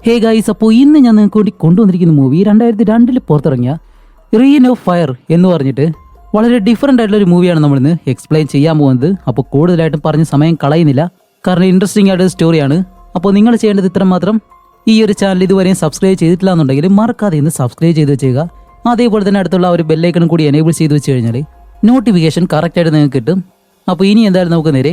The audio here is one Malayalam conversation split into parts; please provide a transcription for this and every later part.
ഹേ ഗൈസ്, അപ്പോൾ ഇന്ന് ഞാൻ നിങ്ങൾക്ക് വേണ്ടി കൊണ്ടുവന്നിരിക്കുന്ന മൂവി 2002 പുറത്തിറങ്ങിയ റീൻ ഓഫ് ഫയർ എന്ന് പറഞ്ഞിട്ട് വളരെ ഡിഫറെൻ്റ് ആയിട്ടുള്ള ഒരു മൂവിയാണ് നമ്മളിന്ന് എക്സ്പ്ലെയിൻ ചെയ്യാൻ പോകുന്നത്. അപ്പോൾ കൂടുതലായിട്ടും പറഞ്ഞ് സമയം കളയുന്നില്ല, കാരണം ഇൻട്രസ്റ്റിംഗ് ആയിട്ടൊരു സ്റ്റോറിയാണ്. അപ്പോൾ നിങ്ങൾ ചെയ്യേണ്ടത് ഇത്ര മാത്രം, ഈ ഒരു ചാനൽ ഇതുവരെയും സബ്സ്ക്രൈബ് ചെയ്തിട്ടില്ല എന്നുണ്ടെങ്കിൽ മറക്കാതെ ഇന്ന് സബ്സ്ക്രൈബ് ചെയ്ത് വെച്ചേക്കുക. അതേപോലെ തന്നെ അടുത്തുള്ള ഒരു ബെല്ലൈക്കണും കൂടി എനേബിൾ ചെയ്ത് വെച്ച് കഴിഞ്ഞാൽ നോട്ടിഫിക്കേഷൻ കറക്റ്റായിട്ട് നിങ്ങൾക്ക് കിട്ടും. അപ്പോൾ ഇനി എന്തായാലും നമുക്ക് നേരെ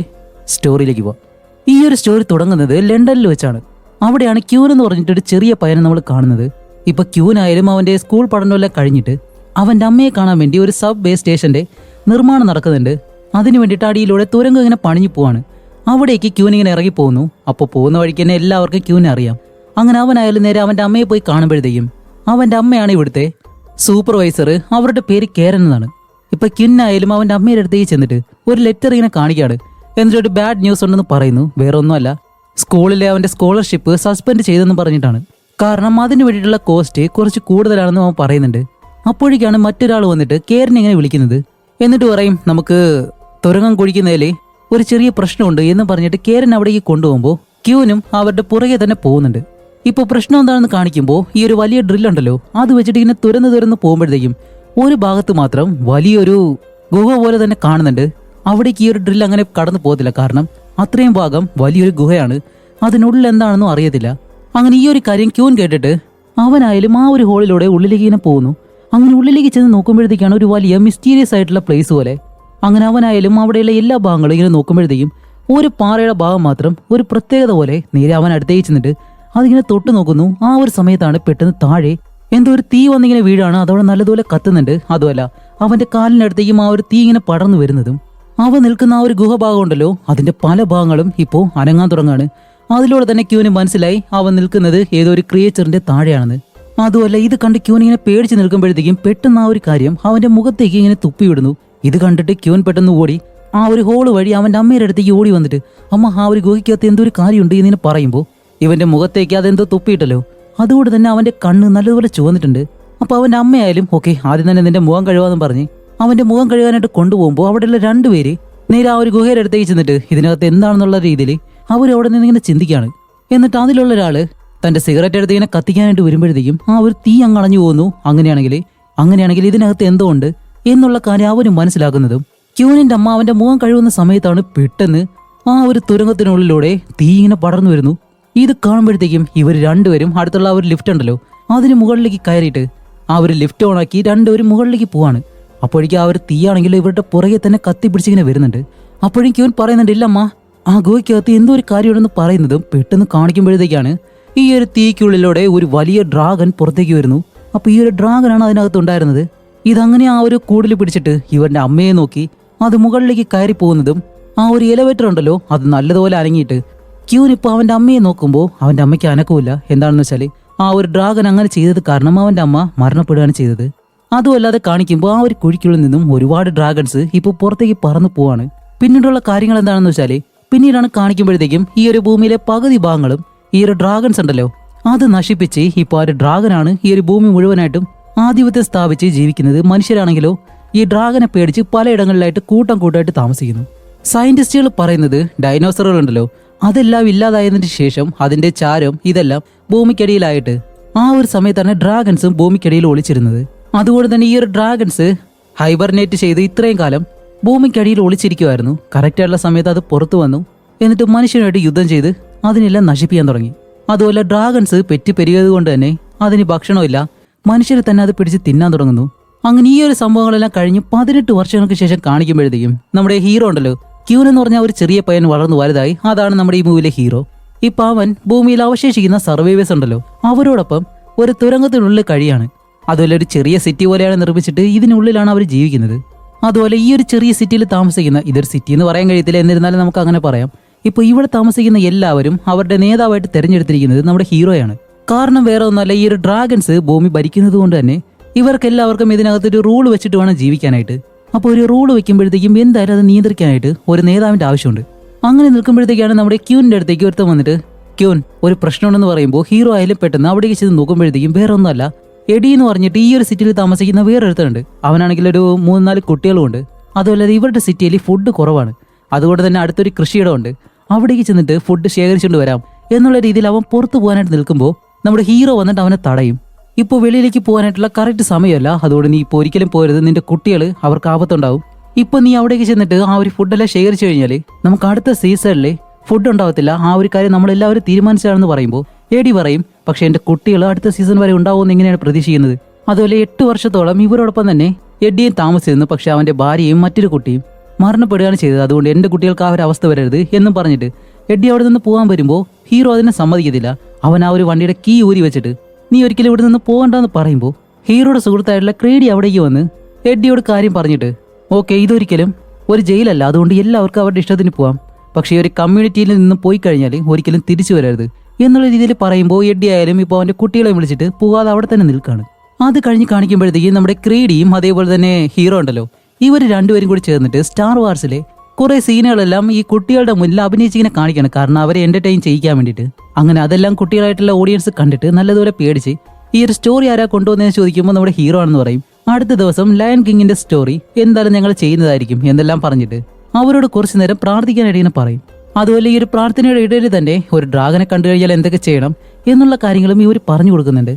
സ്റ്റോറിയിലേക്ക് പോകാം. ഈ ഒരു സ്റ്റോറി തുടങ്ങുന്നത് ലണ്ടനിൽ വെച്ചാണ്. അവിടെയാണ് ക്യൂൻ എന്ന് പറഞ്ഞിട്ടൊരു ചെറിയ പയ്യനെ നമ്മൾ കാണുന്നത്. ഇപ്പൊ ക്യൂനായാലും അവന്റെ സ്കൂൾ പഠനമെല്ലാം കഴിഞ്ഞിട്ട് അവന്റെ അമ്മയെ കാണാൻ വേണ്ടി ഒരു സബ് വേ സ്റ്റേഷന്റെ നിർമ്മാണം നടക്കുന്നുണ്ട്. അതിനു വേണ്ടിയിട്ട് അടിയിലൂടെ തുരങ്കം ഇങ്ങനെ പണിഞ്ഞു പോവാണ്. അവിടേക്ക് ക്യൂൻ ഇങ്ങനെ ഇറങ്ങി പോകുന്നു. അപ്പോൾ പോകുന്ന വഴിക്ക് തന്നെ എല്ലാവർക്കും ക്യൂനെ അറിയാം. അങ്ങനെ അവനായാലും നേരെ അവന്റെ അമ്മയെ പോയി കാണുമ്പോഴത്തേക്കും അവന്റെ അമ്മയാണ് ഇവിടുത്തെ സൂപ്പർവൈസർ. അവരുടെ പേര് കേരൻ എന്നാണ്. ഇപ്പൊ ക്യൂനായാലും അവന്റെ അമ്മയുടെ അടുത്തേക്ക് ചെന്നിട്ട് ഒരു ലെറ്റർ ഇങ്ങനെ കാണിക്കാണ്. എന്നിട്ട് ഒരു ബാഡ് ന്യൂസ് ഉണ്ടെന്ന് പറയുന്നു. വേറെ ഒന്നുമല്ല, സ്കൂളിലെ അവന്റെ സ്കോളർഷിപ്പ് സസ്പെൻഡ് ചെയ്തെന്ന് പറഞ്ഞിട്ടാണ്. കാരണം അതിന് വേണ്ടിയിട്ടുള്ള കോസ്റ്റ് കുറച്ച് കൂടുതലാണെന്ന് അവൻ പറയുന്നുണ്ട്. അപ്പോഴേക്കാണ് മറ്റൊരാൾ വന്നിട്ട് കേരനെ ഇങ്ങനെ വിളിക്കുന്നത്. എന്നിട്ട് പറയും, നമുക്ക് തുരങ്കം കുഴിക്കുന്നതിൽ ഒരു ചെറിയ പ്രശ്നമുണ്ട് എന്ന് പറഞ്ഞിട്ട് കേരൻ അവിടേക്ക് കൊണ്ടുപോകുമ്പോൾ ക്യൂനും അവരുടെ പുറകെ തന്നെ പോകുന്നുണ്ട്. ഇപ്പോൾ പ്രശ്നം എന്താണെന്ന് കാണിക്കുമ്പോൾ ഈ ഒരു വലിയ ഡ്രില്ലുണ്ടല്ലോ, അത് വെച്ചിട്ട് ഇങ്ങനെ തുരന്ന് പോകുമ്പോഴത്തേക്കും ഒരു ഭാഗത്ത് മാത്രം വലിയൊരു ഗുഹ പോലെ തന്നെ കാണുന്നുണ്ട്. അവിടേക്ക് ഈ ഒരു ഡ്രില്ല് അങ്ങനെ കടന്നു പോകത്തില്ല, കാരണം അത്രയും ഭാഗം വലിയൊരു ഗുഹയാണ്. അതിനുള്ളിൽ എന്താണെന്നും അറിയത്തില്ല. അങ്ങനെ ഈ ഒരു കാര്യം ക്യൂൻ കേട്ടിട്ട് അവനായാലും ആ ഒരു ഹോളിലൂടെ ഉള്ളിലേക്ക് ഇങ്ങനെ പോകുന്നു. അങ്ങനെ ഉള്ളിലേക്ക് ചെന്ന് നോക്കുമ്പോഴത്തേക്കാണ് ഒരു വലിയ മിസ്റ്റീരിയസ് ആയിട്ടുള്ള പ്ലേസ് പോലെ. അങ്ങനെ അവനായാലും അവിടെയുള്ള എല്ലാ ഭാഗങ്ങളും ഇങ്ങനെ നോക്കുമ്പോഴത്തേക്കും ഒരു പാറയുടെ ഭാഗം മാത്രം ഒരു പ്രത്യേകത പോലെ നേരെ അവൻ അടുത്തേക്ക് ചെന്നിട്ട് അതിങ്ങനെ തൊട്ട് നോക്കുന്നു. ആ ഒരു സമയത്താണ് പെട്ടെന്ന് താഴെ എന്തോ ഒരു തീ വന്നിങ്ങനെ വീഴാണ്. അതവിടെ നല്ലതുപോലെ കത്തുന്നുണ്ട്. അതുമല്ല, അവന്റെ കാലിനടുത്തേക്കും ആ ഒരു തീ ഇങ്ങനെ പടർന്നു വരുന്നതും അവ നിൽക്കുന്ന ആ ഒരു ഗുഹഭാഗം ഉണ്ടല്ലോ, അതിന്റെ പല ഭാഗങ്ങളും ഇപ്പോൾ അനങ്ങാൻ തുടങ്ങാണ്. അതിലൂടെ തന്നെ ക്യൂന് മനസ്സിലായി അവൻ നിൽക്കുന്നത് ഏതോ ഒരു ക്രിയേച്ചറിന്റെ താഴെയാണെന്ന്. അതുമല്ല, ഇത് കണ്ട് ക്യൂൻ ഇങ്ങനെ പേടിച്ച് നിൽക്കുമ്പോഴത്തേക്കും പെട്ടെന്ന് ആ ഒരു കാര്യം അവന്റെ മുഖത്തേക്ക് ഇങ്ങനെ തുപ്പിവിടുന്നു. ഇത് കണ്ടിട്ട് ക്യൂൻ പെട്ടെന്ന് ഓടി ആ ഒരു ഹോള് വഴി അവന്റെ അമ്മയുടെ അടുത്തേക്ക് ഓടി വന്നിട്ട്, അമ്മ ആ ഒരു ഗുഹയ്ക്കകത്ത് എന്തോ ഒരു കാര്യമുണ്ട് എന്നിങ്ങനെ പറയുമ്പോൾ ഇവന്റെ മുഖത്തേക്ക് അതെന്തോ തുപ്പിയിട്ടല്ലോ. അതുകൊണ്ട് തന്നെ അവന്റെ കണ്ണ് നല്ലതുപോലെ ചുവന്നിട്ടുണ്ട്. അപ്പൊ അവന്റെ അമ്മയായാലും ഓക്കെ, ആദ്യം തന്നെ നിന്റെ മുഖം കഴുകാന്ന് പറഞ്ഞ് അവന്റെ മുഖം കഴുകാനായിട്ട് കൊണ്ടുപോകുമ്പോൾ അവിടെയുള്ള രണ്ടുപേര് നേരെ ആ ഒരു ഗുഹയുടെ അടുത്തേക്ക് ചെന്നിട്ട് ഇതിനകത്ത് എന്താണെന്നുള്ള രീതിയിൽ അവരവിടെ നിന്ന് ഇങ്ങനെ ചിന്തിക്കുകയാണ്. എന്നിട്ട് അതിലുള്ള ഒരാള് തന്റെ സിഗരറ്റ് എടുത്ത് ഇങ്ങനെ കത്തിക്കാനായിട്ട് വരുമ്പോഴത്തേക്കും ആ ഒരു തീ അങ്ങ് അണഞ്ഞു പോകുന്നു. അങ്ങനെയാണെങ്കിൽ ഇതിനകത്ത് എന്തോ ഉണ്ട് എന്നുള്ള കാര്യം അവനും മനസ്സിലാക്കുന്നതും ക്യൂനിന്റെ അമ്മ അവന്റെ മുഖം കഴുകുന്ന സമയത്താണ് പെട്ടെന്ന് ആ ഒരു തുരങ്കത്തിനുള്ളിലൂടെ തീ ഇങ്ങനെ പടർന്നു വരുന്നു. ഇത് കാണുമ്പോഴത്തേക്കും ഇവർ രണ്ടുപേരും അടുത്തുള്ള ആ ഒരു ലിഫ്റ്റ് ഉണ്ടല്ലോ, അതിന് മുകളിലേക്ക് കയറിയിട്ട് ആ ഒരു ലിഫ്റ്റ് ഓണാക്കി രണ്ടുപേരും മുകളിലേക്ക് പോവാണ്. അപ്പോഴേക്കും ആ ഒരു തീയാണെങ്കിൽ ഇവരുടെ പുറകെ തന്നെ കത്തിപ്പിടിച്ചിങ്ങനെ വരുന്നുണ്ട്. അപ്പോഴേക്കും ക്യൂൻ പറയുന്നുണ്ട്, ഇല്ലമ്മ ആ ഗുഹയ്ക്കകത്ത് എന്തോ ഒരു കാര്യമുണ്ടെന്ന് പറയുന്നതും പെട്ടെന്ന് കാണിക്കുമ്പോഴത്തേക്കാണ് ഈ ഒരു തീക്കുള്ളിലൂടെ ഒരു വലിയ ഡ്രാഗൺ പുറത്തേക്ക് വരുന്നു. അപ്പൊ ഈ ഒരു ഡ്രാഗനാണ് അതിനകത്ത് ഉണ്ടായിരുന്നത്. ഇതങ്ങനെ ആ ഒരു കൂടിൽ പിടിച്ചിട്ട് ഇവന്റെ അമ്മയെ നോക്കി അത് മുകളിലേക്ക് കയറി പോകുന്നതും ആ ഒരു എലിവേറ്റർ ഉണ്ടല്ലോ, അത് നല്ലതുപോലെ അനങ്ങിയിട്ട് ക്യൂൻ ഇപ്പോൾ അവന്റെ അമ്മയെ നോക്കുമ്പോൾ അവന്റെ അമ്മയ്ക്ക് അനക്കമില്ല. എന്താണെന്ന് വെച്ചാൽ ആ ഒരു ഡ്രാഗൺ അങ്ങനെ ചെയ്തത് കാരണം അവന്റെ അമ്മ മരണപ്പെടുകയാണ് ചെയ്തത്. അതുമല്ലാതെ കാണിക്കുമ്പോൾ ആ ഒരു കുഴിക്കുള്ളിൽ നിന്നും ഒരുപാട് ഡ്രാഗൺസ് ഇപ്പോൾ പുറത്തേക്ക് പറന്നു പോവാണ്. പിന്നീടുള്ള കാര്യങ്ങൾ എന്താണെന്ന് വെച്ചാൽ പിന്നീടാണ് കാണിക്കുമ്പോഴത്തേക്കും ഈ ഒരു ഭൂമിയിലെ പകുതി ഭാഗങ്ങളും ഈ ഒരു ഡ്രാഗൺസ് ഉണ്ടല്ലോ അത് നശിപ്പിച്ച് ഇപ്പോൾ ആ ഒരു ഡ്രാഗനാണ് ഈ ഒരു ഭൂമി മുഴുവനായിട്ടും ആധിപത്യം സ്ഥാപിച്ച് ജീവിക്കുന്നത്. മനുഷ്യരാണെങ്കിലോ ഈ ഡ്രാഗനെ പേടിച്ച് പലയിടങ്ങളിലായിട്ട് കൂട്ടമായിട്ട് താമസിക്കുന്നു. സയന്റിസ്റ്റുകൾ പറയുന്നത് ഡൈനോസറുകൾ ഉണ്ടല്ലോ, അതെല്ലാം ഇല്ലാതായതിനു ശേഷം അതിന്റെ ചാരം ഇതെല്ലാം ഭൂമിക്കടിയിലായിട്ട് ആ ഒരു സമയത്താണ് ഡ്രാഗൺസും ഭൂമിക്കടിയിൽ ഒളിച്ചിരുന്നത്. അതുകൊണ്ട് തന്നെ ഈ ഒരു ഡ്രാഗൺസ് ഹൈബർനേറ്റ് ചെയ്ത് ഇത്രയും കാലം ഭൂമിക്കടിയിൽ ഒളിച്ചിരിക്കുമായിരുന്നു. കറക്റ്റായിട്ടുള്ള സമയത്ത് അത് പുറത്തു വന്നു. എന്നിട്ട് മനുഷ്യനുമായിട്ട് യുദ്ധം ചെയ്ത് അതിനെല്ലാം നശിപ്പിക്കാൻ തുടങ്ങി. അതുപോലെ ഡ്രാഗൺസ് പെരുകിയത് കൊണ്ട് തന്നെ അതിന് ഭക്ഷണമില്ല, മനുഷ്യരെ തന്നെ അത് പിടിച്ച് തിന്നാൻ തുടങ്ങുന്നു. അങ്ങനെ ഈ ഒരു സംഭവങ്ങളെല്ലാം കഴിഞ്ഞ് 18 വർഷങ്ങൾക്ക് ശേഷം കാണിക്കുമ്പോഴത്തേക്കും നമ്മുടെ ഹീറോ ഉണ്ടല്ലോ, ക്യൂൻ എന്ന് പറഞ്ഞ ഒരു ചെറിയ പയ്യൻ വളർന്നു വലുതായി. അതാണ് നമ്മുടെ ഈ മൂവിയിലെ ഹീറോ. ഇപ്പൊ അവൻ ഭൂമിയിൽ അവശേഷിക്കുന്ന സർവൈവേഴ്സ് ഉണ്ടല്ലോ അവരോടൊപ്പം ഒരു തുരങ്കത്തിനുള്ളിൽ കഴിയാണ്. അതുപോലെ ഒരു ചെറിയ സിറ്റി പോലെയാണ് നിർമ്മിച്ചിട്ട് ഇതിനുള്ളിലാണ് അവർ ജീവിക്കുന്നത്. അതുപോലെ ഈ ഒരു ചെറിയ സിറ്റിയിൽ താമസിക്കുന്ന, ഇതൊരു സിറ്റി എന്ന് പറയാൻ കഴിയത്തില്ല, എന്നിരുന്നാലും നമുക്ക് അങ്ങനെ പറയാം. ഇപ്പൊ ഇവിടെ താമസിക്കുന്ന എല്ലാവരും അവരുടെ നേതാവായിട്ട് തെരഞ്ഞെടുത്തിരിക്കുന്നത് നമ്മുടെ ഹീറോയാണ്. കാരണം വേറെ ഒന്നുമല്ല, ഈ ഒരു ഡ്രാഗൺസ് ഭൂമി ഭരിക്കുന്നത് കൊണ്ട് തന്നെ ഇവർക്ക് എല്ലാവർക്കും ഇതിനകത്തൊരു റൂൾ വെച്ചിട്ട് വേണം ജീവിക്കാനായിട്ട്. അപ്പോൾ ഒരു റൂൾ വെക്കുമ്പോഴത്തേക്കും എന്തായാലും അത് നിയന്ത്രിക്കാനായിട്ട് ഒരു നേതാവിന്റെ ആവശ്യമുണ്ട്. അങ്ങനെ നിൽക്കുമ്പോഴത്തേക്കാണ് നമ്മുടെ ക്യൂനിന്റെ അടുത്തേക്ക് ഒരുത്തം വന്നിട്ട്, ക്യൂൻ ഒരു പ്രശ്നമുണ്ടെന്ന് പറയുമ്പോൾ ഹീറോ ആയാലും പെട്ടെന്ന് അവിടേക്ക് ചെന്ന് നോക്കുമ്പോഴത്തേക്കും വേറെ ഒന്നുമല്ല, എഡി എന്ന് പറഞ്ഞിട്ട് ഈ ഒരു സിറ്റിയിൽ താമസിക്കുന്ന വേറൊരുത്തനുണ്ട്. അവനാണെങ്കിൽ ഒരു 3-4 കുട്ടികളുമുണ്ട്. അതുപോലെ ഇവരുടെ സിറ്റിയിൽ ഫുഡ് കുറവാണ്. അതുകൊണ്ട് തന്നെ അടുത്തൊരു കൃഷിയിടമുണ്ട്. അവിടേക്ക് ചെന്നിട്ട് ഫുഡ് ശേഖരിച്ചുകൊണ്ട് വരാം എന്നുള്ള രീതിയിൽ അവൻ പുറത്തു പോകാനായിട്ട് നിൽക്കുമ്പോൾ നമ്മുടെ ഹീറോ വന്നിട്ട് അവനെ തടയും. ഇപ്പോൾ വെളിയിലേക്ക് പോകാനായിട്ടുള്ള കറക്റ്റ് സമയമല്ല, അതുകൊണ്ട് നീ ഇപ്പോൾ ഒരിക്കലും പോരുത്, നിന്റെ കുട്ടികൾ അവർക്ക് ആപത്തുണ്ടാവും. ഇപ്പൊ നീ അവിടേക്ക് ചെന്നിട്ട് ആ ഒരു ഫുഡെല്ലാം ശേഖരിച്ചു കഴിഞ്ഞാല് നമുക്ക് അടുത്ത സീസണില് ഫുഡ് ഉണ്ടാവത്തില്ല. ആ ഒരു കാര്യം നമ്മളെല്ലാവരും തീരുമാനിച്ചാണെന്ന് പറയുമ്പോൾ എഡി പറയും, പക്ഷെ എന്റെ കുട്ടികൾ അടുത്ത സീസൺ വരെ ഉണ്ടാവുമെന്ന് എങ്ങനെയാണ് പ്രതീക്ഷിക്കുന്നത്? അതുപോലെ 8 വർഷത്തോളം ഇവരോടൊപ്പം തന്നെ എഡിയും താമസിച്ചിരുന്നു. പക്ഷെ അവന്റെ ഭാര്യയും മറ്റൊരു കുട്ടിയും മരണപ്പെടുകയാണ് ചെയ്തത്. അതുകൊണ്ട് എന്റെ കുട്ടികൾക്ക് ആ ഒരു അവസ്ഥ വരരുത് എന്നും പറഞ്ഞിട്ട് എഡി അവിടെ നിന്ന് പോകാൻ വരുമ്പോൾ ഹീറോ അതിനെ സമ്മതിക്കത്തില്ല. അവൻ ആ ഒരു വണ്ടിയുടെ കീ ഊരി വെച്ചിട്ട് നീ ഒരിക്കലും ഇവിടെ നിന്ന് പോകണ്ടെന്ന് പറയുമ്പോൾ ഹീറോയുടെ സുഹൃത്തായിട്ടുള്ള ക്രേഡി അവിടേക്ക് വന്ന് എഡിയോട് കാര്യം പറഞ്ഞിട്ട്, ഓക്കെ, ഇതൊരിക്കലും ഒരു ജയിലല്ല, അതുകൊണ്ട് എല്ലാവർക്കും അവരുടെ ഇഷ്ടത്തിന് പോവാം, പക്ഷേ ഈ ഒരു കമ്മ്യൂണിറ്റിയിൽ നിന്നും പോയി കഴിഞ്ഞാൽ ഒരിക്കലും തിരിച്ചു വരരുത് എന്നുള്ള രീതിയിൽ പറയുമ്പോൾ എഡി ആയാലും ഇപ്പോൾ അവന്റെ കുട്ടികളെ വിളിച്ചിട്ട് പോകാതെ അവിടെ തന്നെ നിൽക്കുകയാണ്. അത് കഴിഞ്ഞ് കാണിക്കുമ്പോഴത്തേക്കും നമ്മുടെ ക്രേഡിയും അതേപോലെ തന്നെ ഹീറോ ഉണ്ടല്ലോ, ഇവർ രണ്ടുപേരും കൂടി ചേർന്നിട്ട് സ്റ്റാർ വാർസിലെ കുറെ സീനുകളെല്ലാം ഈ കുട്ടികളുടെ മുന്നിൽ അഭിനയിച്ചിങ്ങനെ കാണിക്കണം, കാരണം അവരെ എന്റർടൈൻ ചെയ്യിക്കാൻ വേണ്ടിയിട്ട്. അങ്ങനെ അതെല്ലാം കുട്ടികളായിട്ടുള്ള ഓഡിയൻസ് കണ്ടിട്ട് നല്ലതുപോലെ പേടിച്ച് ഈ ഒരു സ്റ്റോറി ആരാ കൊണ്ടുവന്നതെന്ന് ചോദിക്കുമ്പോൾ നമ്മുടെ ഹീറോ ആണെന്ന് പറയും. അടുത്ത ദിവസം ലയൺ കിങ്ങിന്റെ സ്റ്റോറി എന്തായാലും ഞങ്ങൾ ചെയ്യുന്നതായിരിക്കും എന്നെല്ലാം പറഞ്ഞിട്ട് അവരോട് കുറച്ചു നേരം പ്രാർത്ഥിക്കാനായിട്ട് ഇങ്ങനെ പറയും. അതുപോലെ ഈ ഒരു പ്രാർത്ഥനയുടെ ഇടയിൽ തന്നെ ഒരു ഡ്രാഗനെ കണ്ടു കഴിഞ്ഞാൽ എന്തൊക്കെ ചെയ്യണം എന്നുള്ള കാര്യങ്ങളും ഇവർ പറഞ്ഞു കൊടുക്കുന്നുണ്ട്.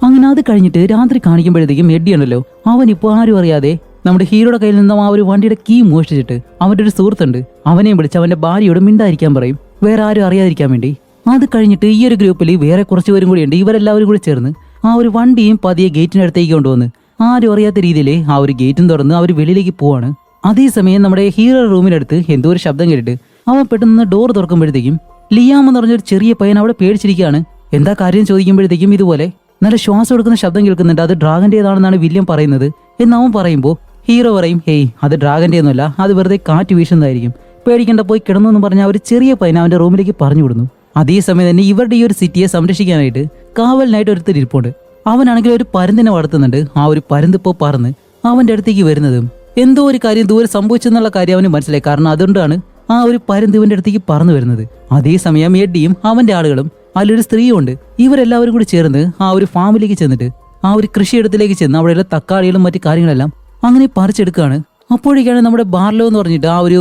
അങ്ങനെ അത് കഴിഞ്ഞിട്ട് രാത്രി കാണിക്കുമ്പോഴത്തേക്കും എഡി ഉണ്ടല്ലോ, അവനിപ്പോൾ ആരും അറിയാതെ നമ്മുടെ ഹീറോയുടെ കയ്യിൽ നിന്നും ആ ഒരു വണ്ടിയുടെ കീ മോഷ്ടിച്ചിട്ട് അവന്റെ ഒരു സുഹൃത്തുണ്ട്, അവനെയും വിളിച്ച് അവന്റെ ഭാര്യയോട് മിണ്ടായിരിക്കാൻ പറയും, വേറെ ആരും അറിയാതിരിക്കാൻ വേണ്ടി. അത് കഴിഞ്ഞിട്ട് ഈ ഒരു ഗ്രൂപ്പിൽ വേറെ കുറച്ച് പേരും കൂടി ഉണ്ട്. ഇവരെല്ലാവരും കൂടി ചേർന്ന് ആ ഒരു വണ്ടിയും പതിയെ ഗേറ്റിനടുത്തേക്ക് കൊണ്ടുവന്ന് ആരും അറിയാത്ത രീതിയിൽ ആ ഒരു ഗേറ്റും തുറന്ന് അവർ വെളിയിലേക്ക് പോവാണ്. അതേസമയം നമ്മുടെ ഹീറോ റൂമിനടുത്ത് എന്തോ ഒരു ശബ്ദം കേട്ടിട്ട് അവൻ പെട്ടെന്ന് ഡോർ തുറക്കുമ്പോഴത്തേക്കും ലിയാം എന്ന് പറഞ്ഞൊരു ചെറിയ പയ്യൻ അവിടെ പേടിച്ചിരിക്കുകയാണ്. എന്താ കാര്യം ചോദിക്കുമ്പോഴത്തേക്കും ഇതുപോലെ നല്ല ശ്വാസം എടുക്കുന്ന ശബ്ദം കേൾക്കുന്നുണ്ട്, അത് ഡ്രാഗന്റേതാണെന്നാണ് വില്യം പറയുന്നത് എന്ന് അവൻ പറയുമ്പോൾ ഹീറോ പറയും, ഹേയ്, അത് ഡ്രാഗന്റെ ഒന്നുമല്ല, അത് വെറുതെ കാറ്റ് വീശുന്നതായിരിക്കും, പേടിക്കേണ്ട, പോയി കിടന്നു എന്ന് പറഞ്ഞ ഒരു ചെറിയ പയ്യൻ അവന്റെ റൂമിലേക്ക് പറഞ്ഞു വിടുന്നു. അതേസമയം തന്നെ ഇവരുടെ ഈ ഒരു സിറ്റിയെ സംരക്ഷിക്കാനായിട്ട് കാവലിനായിട്ട് ഒരുത്തർ ഇരിപ്പുണ്ട്. അവനാണെങ്കിൽ ഒരു പരുന്തിനെ വളർത്തുന്നുണ്ട്. ആ ഒരു പരുന്ത് ഇപ്പോൾ പറന്ന് അവന്റെ അടുത്തേക്ക് വരുന്നതും എന്തോ ഒരു കാര്യം ദൂരെ സംഭവിച്ചെന്നുള്ള കാര്യം അവന് മനസ്സിലായി, കാരണം അതുകൊണ്ടാണ് ആ ഒരു പരുന്ത് ഇവന്റെ അടുത്തേക്ക് പറന്നു വരുന്നത്. അതേസമയം എഡിയും അവന്റെ ആളുകളും അതിലൊരു സ്ത്രീയുണ്ട്, ഇവരെല്ലാവരും കൂടി ചേർന്ന് ആ ഒരു ഫാമിലേക്ക് ചെന്നിട്ട് ആ ഒരു കൃഷിയിടത്തിലേക്ക് ചെന്ന് അവിടെയുള്ള തക്കാളികളും മറ്റു കാര്യങ്ങളെല്ലാം അങ്ങനെ പറിച്ചെടുക്കുകയാണ്. അപ്പോഴേക്കാണ് നമ്മുടെ ബാർലോ എന്ന് പറഞ്ഞിട്ട് ആ ഒരു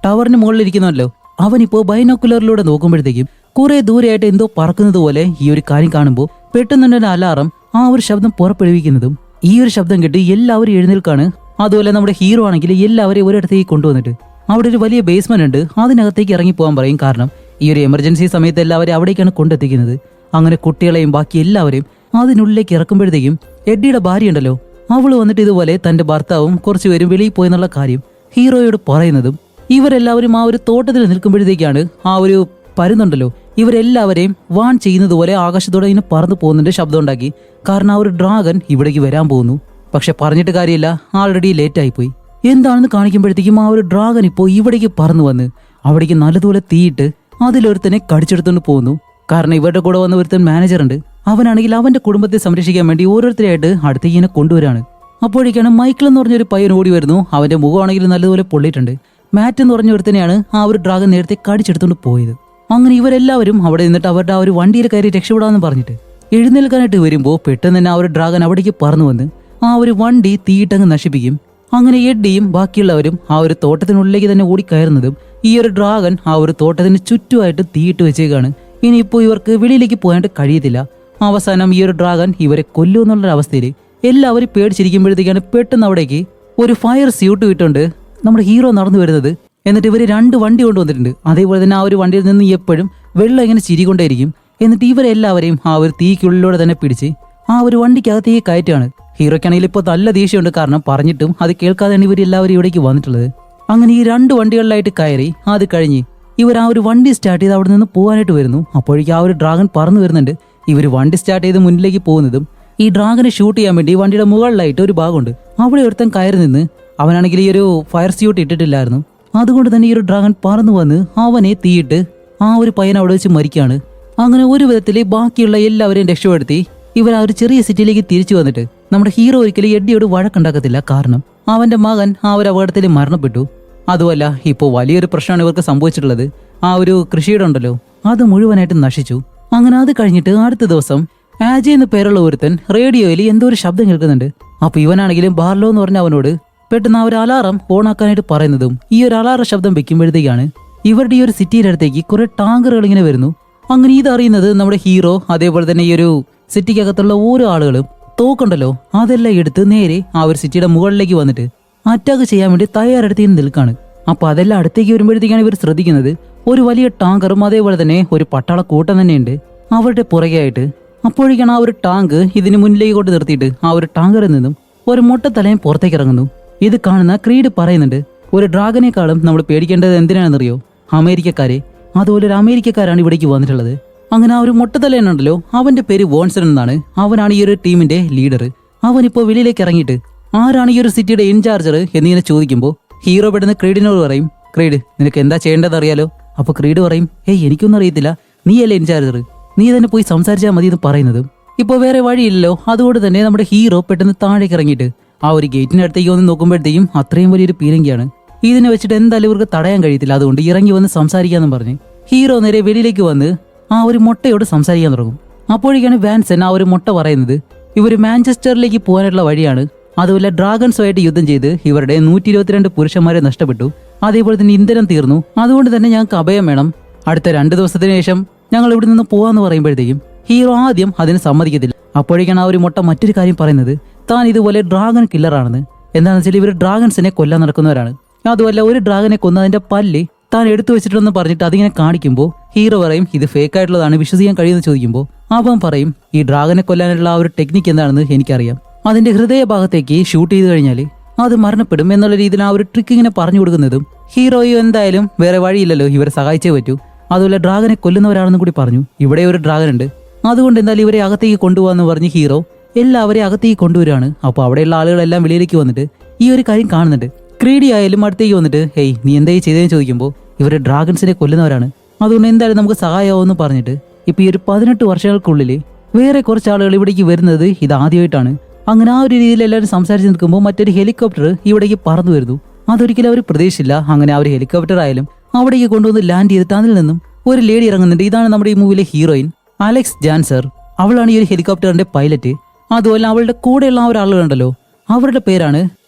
ടവറിന് മുകളിൽ ഇരിക്കുന്നല്ലോ, അവനിപ്പോ ബൈനോക്കുലറിലൂടെ നോക്കുമ്പോഴത്തേക്കും കുറെ ദൂരെയായിട്ട് എന്തോ പറക്കുന്നത് പോലെ ഈ ഒരു കാര്യം കാണുമ്പോൾ പെട്ടെന്ന് അലാറം ആ ഒരു ശബ്ദം പുറപ്പെടുവിക്കുന്നതും ഈ ഒരു ശബ്ദം കേട്ട് എല്ലാവരും എഴുന്നേൽക്കാണ്. അതുപോലെ നമ്മുടെ ഹീറോ ആണെങ്കിൽ എല്ലാവരെയും ഒരിടത്തേക്ക് കൊണ്ടുവന്നിട്ട് അവിടെ ഒരു വലിയ ബേസ്മെന്റ് ഉണ്ട്, അതിനകത്തേക്ക് ഇറങ്ങി പോകാൻ പറയും. കാരണം ഈ ഒരു എമർജൻസി സമയത്ത് എല്ലാവരെയും അവിടേക്കാണ് കൊണ്ടെത്തിക്കുന്നത്. അങ്ങനെ കുട്ടികളെയും ബാക്കി എല്ലാവരെയും അതിനുള്ളിലേക്ക് ഇറക്കുമ്പോഴത്തേക്കും എഡിയുടെ ഭാര്യ ഉണ്ടല്ലോ, അവള് വന്നിട്ട് ഇതുപോലെ തന്റെ ഭർത്താവും കുറച്ചുപേരും വെളിയിൽ പോയെന്നുള്ള കാര്യം ഹീറോയോട് പറയുന്നതും ഇവരെല്ലാവരും ആ ഒരു തോട്ടത്തിൽ നിൽക്കുമ്പോഴത്തേക്കാണ് ആ ഒരു പരുന്നുണ്ടല്ലോ ഇവരെല്ലാവരെയും വാൺ ചെയ്യുന്നത് പോലെ ആകാശത്തോടെ ഇങ്ങനെ പറന്നു പോകുന്നുണ്ട് ശബ്ദം ഉണ്ടാക്കി. കാരണം ആ ഒരു ഡ്രാഗൻ ഇവിടേക്ക് വരാൻ പോകുന്നു. പക്ഷെ പറഞ്ഞിട്ട് കാര്യമില്ല, ആൾറെഡി ലേറ്റ് ആയിപ്പോയി. എന്താണെന്ന് കാണിക്കുമ്പോഴത്തേക്കും ആ ഒരു ഡ്രാഗൻ ഇപ്പോൾ ഇവിടേക്ക് പറന്നു വന്ന് അവിടേക്ക് നല്ലതുപോലെ തീയിട്ട് അതിലൊരുത്തനെ കടിച്ചെടുത്തുകൊണ്ട് പോകുന്നു. കാരണം ഇവരുടെ കൂടെ വന്ന ഒരുത്തൻ മാനേജർ ഉണ്ട്, അവനാണെങ്കിൽ അവന്റെ കുടുംബത്തെ സംരക്ഷിക്കാൻ വേണ്ടി ഓരോരുത്തരായിട്ട് അടുത്തേക്ക് ഇങ്ങനെ കൊണ്ടുവരാണ്. അപ്പോഴേക്കാണ് മൈക്കിൾ എന്ന് പറഞ്ഞൊരു പയ്യൻ ഓടി വരുന്നു. അവന്റെ മുഖമാണെങ്കിൽ നല്ലതുപോലെ പൊള്ളിയിട്ടുണ്ട്. മാറ്റ് എന്ന് പറഞ്ഞ ഒരുത്തനെയാണ് ആ ഒരു ഡ്രാഗൻ നേരത്തെ കടിച്ചെടുത്തുകൊണ്ട് പോയത്. അങ്ങനെ ഇവരെല്ലാവരും അവിടെ നിന്നിട്ട് അവരുടെ ആ ഒരു വണ്ടിയിൽ കയറി രക്ഷപ്പെടാമെന്ന് പറഞ്ഞിട്ട് എഴുന്നേൽക്കാനായിട്ട് വരുമ്പോൾ പെട്ടെന്ന് തന്നെ ആ ഒരു ഡ്രാഗൻ അവിടേക്ക് പറന്നു വന്ന് ആ ഒരു വണ്ടി തീയിട്ടങ്ങ് നശിപ്പിക്കും. അങ്ങനെ എഡിയും ബാക്കിയുള്ളവരും ആ ഒരു തോട്ടത്തിനുള്ളിലേക്ക് തന്നെ ഓടിക്കയറുന്നതും ഈ ഒരു ഡ്രാഗൻ ആ ഒരു തോട്ടത്തിന് ചുറ്റുമായിട്ട് തീയിട്ട് വെച്ചേക്കാണ്. ഇനിയിപ്പോൾ ഇവർക്ക് വെളിയിലേക്ക് പോകാനായിട്ട് കഴിയത്തില്ല. അവസാനം ഈ ഒരു ഡ്രാഗൻ ഇവരെ കൊല്ലുമെന്നുള്ള അവസ്ഥയിൽ എല്ലാവരും പേടിച്ചിരിക്കുമ്പോഴത്തേക്കാണ് പെട്ടെന്ന് അവിടേക്ക് ഒരു ഫയർ സ്യൂട്ട് ഇട്ടുണ്ട് നമ്മുടെ ഹീറോ നടന്നു വരുന്നത്. എന്നിട്ട് ഇവർ 2 വണ്ടി കൊണ്ടുവന്നിട്ടുണ്ട്. അതേപോലെ തന്നെ ആ ഒരു വണ്ടിയിൽ നിന്ന് എപ്പോഴും വെള്ളം ഇങ്ങനെ ചിരികൊണ്ടേയിരിക്കും. എന്നിട്ട് ഇവരെല്ലാവരെയും ആ ഒരു തീക്കുള്ളിലൂടെ തന്നെ പിടിച്ച് ആ ഒരു വണ്ടിക്കകത്തേക്ക് കയറ്റാണ്. ഹീറോയ്ക്കാണെങ്കിൽ ഇപ്പോൾ നല്ല ദേഷ്യമുണ്ട്, കാരണം പറഞ്ഞിട്ടും അത് കേൾക്കാതെയാണ് ഇവരെല്ലാവരും ഇവിടേക്ക് വന്നിട്ടുള്ളത്. അങ്ങനെ ഈ 2 വണ്ടികളിലായിട്ട് കയറി അത് കഴിഞ്ഞ് ഇവർ ആ ഒരു വണ്ടി സ്റ്റാർട്ട് ചെയ്ത് അവിടെ നിന്ന് പോകാനായിട്ട് വരുന്നു. അപ്പോഴേക്കും ആ ഒരു ഡ്രാഗൻ പറന്നു വരുന്നുണ്ട്. ഇവർ വണ്ടി സ്റ്റാർട്ട് ചെയ്ത് മുന്നിലേക്ക് പോകുന്നതും ഈ ഡ്രാഗനെ ഷൂട്ട് ചെയ്യാൻ വേണ്ടി വണ്ടിയുടെ മുകളിലായിട്ട് ഒരു ഭാഗമുണ്ട്, അവിടെ ഒരുത്തൻ കയറി നിന്ന് അവനാണെങ്കിൽ ഈ ഒരു ഫയർ സ്യൂട്ട് ഇട്ടിട്ടില്ലായിരുന്നു. അതുകൊണ്ട് തന്നെ ഈ ഒരു ഡ്രാഗൻ പറന്നു വന്ന് അവനെ തീയിട്ട് ആ ഒരു പയ്യൻ അവിടെ വെച്ച് മരിക്കുകയാണ്. അങ്ങനെ ഒരു വിധത്തിൽ ബാക്കിയുള്ള എല്ലാവരെയും രക്ഷപ്പെടുത്തി ഇവർ ആ ഒരു ചെറിയ സിറ്റിയിലേക്ക് തിരിച്ചു വന്നിട്ട് നമ്മുടെ ഹീറോ ഒരിക്കലും എഡിയോട് വഴക്കുണ്ടാക്കത്തില്ല, കാരണം അവന്റെ മകൻ ആ ഒരു അപകടത്തിൽ മരണപ്പെട്ടു. അതുമല്ല ഇപ്പോൾ വലിയൊരു പ്രശ്നമാണ് ഇവർക്ക് സംഭവിച്ചിട്ടുള്ളത്. ആ ഒരു കൃഷിയുടെ ഉണ്ടല്ലോ അത് മുഴുവനായിട്ട് നശിച്ചു. അങ്ങനെ അത് കഴിഞ്ഞിട്ട് അടുത്ത ദിവസം ആജയ് എന്ന പേരുള്ള ഒരുത്തൻ റേഡിയോയിൽ എന്തോ ഒരു ശബ്ദം കേൾക്കുന്നുണ്ട്. അപ്പൊ ഇവനാണെങ്കിലും ബാർലോ എന്ന് പറഞ്ഞ അവനോട് പെട്ടെന്ന് ആ ഒരു അലാറം ഓണാക്കാനായിട്ട് പറയുന്നതും ഈ ഒരു അലാറം ശബ്ദം വെക്കുമ്പോഴത്തേക്കാണ് ഇവരുടെ ഈ ഒരു സിറ്റിയുടെ അടുത്തേക്ക് കുറെ ടാങ്കറുകൾ ഇങ്ങനെ വരുന്നു. അങ്ങനെ ഇതറിയുന്നത് നമ്മുടെ ഹീറോ അതേപോലെ തന്നെ ഈ ഒരു സിറ്റിക്കകത്തുള്ള ഓരോ ആളുകളും തോക്കുണ്ടല്ലോ അതെല്ലാം എടുത്ത് നേരെ ആ ഒരു സിറ്റിയുടെ മുകളിലേക്ക് വന്നിട്ട് അറ്റാക്ക് ചെയ്യാൻ വേണ്ടി തയ്യാറെടുത്ത് നിൽക്കാണ്. അപ്പൊ അതെല്ലാം അടുത്തേക്ക് വരുമ്പോഴത്തേക്കാണ് ഇവർ ശ്രദ്ധിക്കുന്നത് ഒരു വലിയ ടാങ്കറും അതേപോലെ തന്നെ ഒരു പട്ടാള കൂട്ടം തന്നെയുണ്ട് അവരുടെ പുറകെ ആയിട്ട്. അപ്പോഴേക്കാണ് ആ ഒരു ടാങ്ക് ഇതിന് മുന്നിലേക്ക് കൊണ്ട് നിർത്തിയിട്ട് ആ ഒരു ടാങ്കറിൽ നിന്നും ഒരു മുട്ടത്തലയും പുറത്തേക്ക് ഇറങ്ങുന്നു. ഇത് കാണുന്ന ക്രീഡ് പറയുന്നുണ്ട്, ഒരു ഡ്രാഗനേക്കാളും നമ്മൾ പേടിക്കേണ്ടത് എന്തിനാണെന്നറിയോ? അമേരിക്കക്കാരെ. അതുപോലെ ഒരു അമേരിക്കക്കാരാണ് ഇവിടേക്ക് വന്നിട്ടുള്ളത്. അങ്ങനെ ആ ഒരു മുട്ടത്തലയുണ്ടല്ലോ അവന്റെ പേര് വോൺസൺ എന്നാണ്. അവനാണ് ഈ ഒരു ടീമിന്റെ ലീഡർ. അവനിപ്പോ വെളിയിലേക്ക് ഇറങ്ങിയിട്ട് ആരാണ് ഈ ഒരു സിറ്റിയുടെ ഇൻചാർജർ എന്നിങ്ങനെ ചോദിക്കുമ്പോൾ ഹീറോ പെടുന്ന ക്രീഡിനോട് പറയും, ക്രീഡ് നിനക്ക് എന്താ ചെയ്യേണ്ടത് അറിയാലോ? അപ്പൊ ക്രീഡ് പറയും, ഏയ് എനിക്കൊന്നും അറിയത്തില്ല, നീയല്ലേ ഇൻചാർജർ, നീ തന്നെ പോയി സംസാരിച്ചാൽ മതി എന്ന് പറയുന്നതും. ഇപ്പൊ വേറെ വഴിയില്ലല്ലോ. അതുകൊണ്ട് തന്നെ നമ്മുടെ ഹീറോ പെട്ടെന്ന് താഴേക്ക് ഇറങ്ങിയിട്ട് ആ ഒരു ഗേറ്റിന്റെ അടുത്തേക്ക് വന്ന് നോക്കുമ്പോഴത്തേക്കും അത്രയും വലിയൊരു പീരങ്കിയാണ്. ഇതിനെ വെച്ചിട്ട് എന്തായാലും ഇവർക്ക് തടയാൻ കഴിയത്തില്ല. അതുകൊണ്ട് ഇറങ്ങി വന്ന് സംസാരിക്കാന്നും പറഞ്ഞ് ഹീറോ നേരെ വെളിയിലേക്ക് വന്ന് ആ ഒരു മുട്ടയോട് സംസാരിക്കാൻ തുടങ്ങും. അപ്പോഴേക്കാണ് വാൻസൺ ആ ഒരു മുട്ട പറയുന്നത്, ഇവർ മാഞ്ചസ്റ്ററിലേക്ക് പോകാനുള്ള വഴിയാണ്. അതുപോലെ ഡ്രാഗൺസുമായിട്ട് യുദ്ധം ചെയ്ത് ഇവരുടെ 122 പുരുഷന്മാരെ നഷ്ടപ്പെട്ടു. അതേപോലെ തന്നെ ഇന്ധനം തീർന്നു. അതുകൊണ്ട് തന്നെ ഞങ്ങൾക്ക് അഭയം വേണം. അടുത്ത 2 ദിവസത്തിന് ശേഷം ഞങ്ങൾ ഇവിടെ നിന്ന് പോവാന്ന് പറയുമ്പോഴത്തേക്കും ഹീറോ ആദ്യം അതിന് സമ്മതിക്കത്തില്ല. അപ്പോഴേക്കാണ് ആ ഒരു മുട്ട മറ്റൊരു കാര്യം പറയുന്നത്, താൻ ഇതുപോലെ ഡ്രാഗൺ കില്ലറാണെന്ന്. എന്താണെന്ന് വെച്ചാൽ ഇവർ ഡ്രാഗൺസിനെ കൊല്ലാൻ നടക്കുന്നവരാണ്. അതുമല്ല ഒരു ഡ്രാഗനെ കൊന്നതിന്റെ പല്ല് താൻ എടുത്തു വെച്ചിട്ടുണ്ടെന്ന് പറഞ്ഞിട്ട് അതിങ്ങനെ കാണിക്കുമ്പോൾ ഹീറോ പറയും, ഇത് ഫേക്ക് ആയിട്ടുള്ളതാണ്, വിശ്വസിക്കാൻ കഴിയുമെന്ന് ചോദിക്കുമ്പോൾ അവൻ പറയും, ഈ ഡ്രാഗനെ കൊല്ലാനുള്ള ആ ഒരു ടെക്നിക്ക് എന്താണെന്ന് എനിക്കറിയാം. അതിന്റെ ഹൃദയഭാഗത്തേക്ക് ഷൂട്ട് ചെയ്ത് കഴിഞ്ഞാൽ അത് മരണപ്പെടും എന്നുള്ള രീതിയിൽ ആ ഒരു ട്രിക്ക് ഇങ്ങനെ പറഞ്ഞു കൊടുക്കുന്നതും ഹീറോയും എന്തായാലും വേറെ വഴിയില്ലല്ലോ, ഇവരെ സഹായിച്ചേ പറ്റൂ. അതുപോലെ ഡ്രാഗനെ കൊല്ലുന്നവരാണെന്ന് കൂടി പറഞ്ഞു. ഇവിടെ ഒരു ഡ്രാഗൻ ഉണ്ട്, അതുകൊണ്ട് എന്തായാലും ഇവരെ അകത്തേക്ക് കൊണ്ടുപോകാന്ന് പറഞ്ഞ് ഹീറോ എല്ലാവരെയും അകത്തേക്ക് കൊണ്ടുവരികയാണ്. അപ്പോൾ അവിടെയുള്ള ആളുകളെല്ലാം വെളിയിലേക്ക് വന്നിട്ട് ഈ ഒരു കാര്യം കാണുന്നുണ്ട്. ക്രീഡി ആയാലും അടുത്തേക്ക് വന്നിട്ട്, ഹേയ് നീ എന്തായി ചെയ്തതെന്ന് ചോദിക്കുമ്പോൾ ഇവർ ഡ്രാഗൺസിനെ കൊല്ലുന്നവരാണ്, അതുകൊണ്ട് എന്തായാലും നമുക്ക് സഹായമാവുമെന്ന് പറഞ്ഞിട്ട് ഇപ്പൊ ഈ ഒരു 18 വർഷങ്ങൾക്കുള്ളിൽ വേറെ കുറച്ച് ആളുകൾ ഇവിടേക്ക് വരുന്നത് ഇതാദ്യമായിട്ടാണ്. അങ്ങനെ ആ ഒരു രീതിയിൽ എല്ലാവരും സംസാരിച്ച് നിൽക്കുമ്പോൾ മറ്റൊരു ഹെലികോപ്റ്റർ ഇവിടേക്ക് പറന്നു വരുന്നു. അതൊരിക്കലും അവർ പ്രതീക്ഷിച്ചില്ല. അങ്ങനെ ആ ഒരു ഹെലികോപ്റ്റർ ആയാലും അവിടേക്ക് കൊണ്ടുവന്ന് ലാൻഡ് ചെയ്തിട്ട് അതിൽ നിന്നും ഒരു ലേഡി ഇറങ്ങുന്നുണ്ട്. ഇതാണ് നമ്മുടെ ഈ മൂവിയിലെ ഹീറോയിൻ അലക്സ് ജാൻസർ. അവളാണ് ഈ ഒരു ഹെലികോപ്റ്ററിന്റെ പൈലറ്റ്. അതുപോലെ അവളുടെ കൂടെയുള്ള ആ ഒരു ആളുകളുണ്ടല്ലോ അവരുടെ പേരാണ്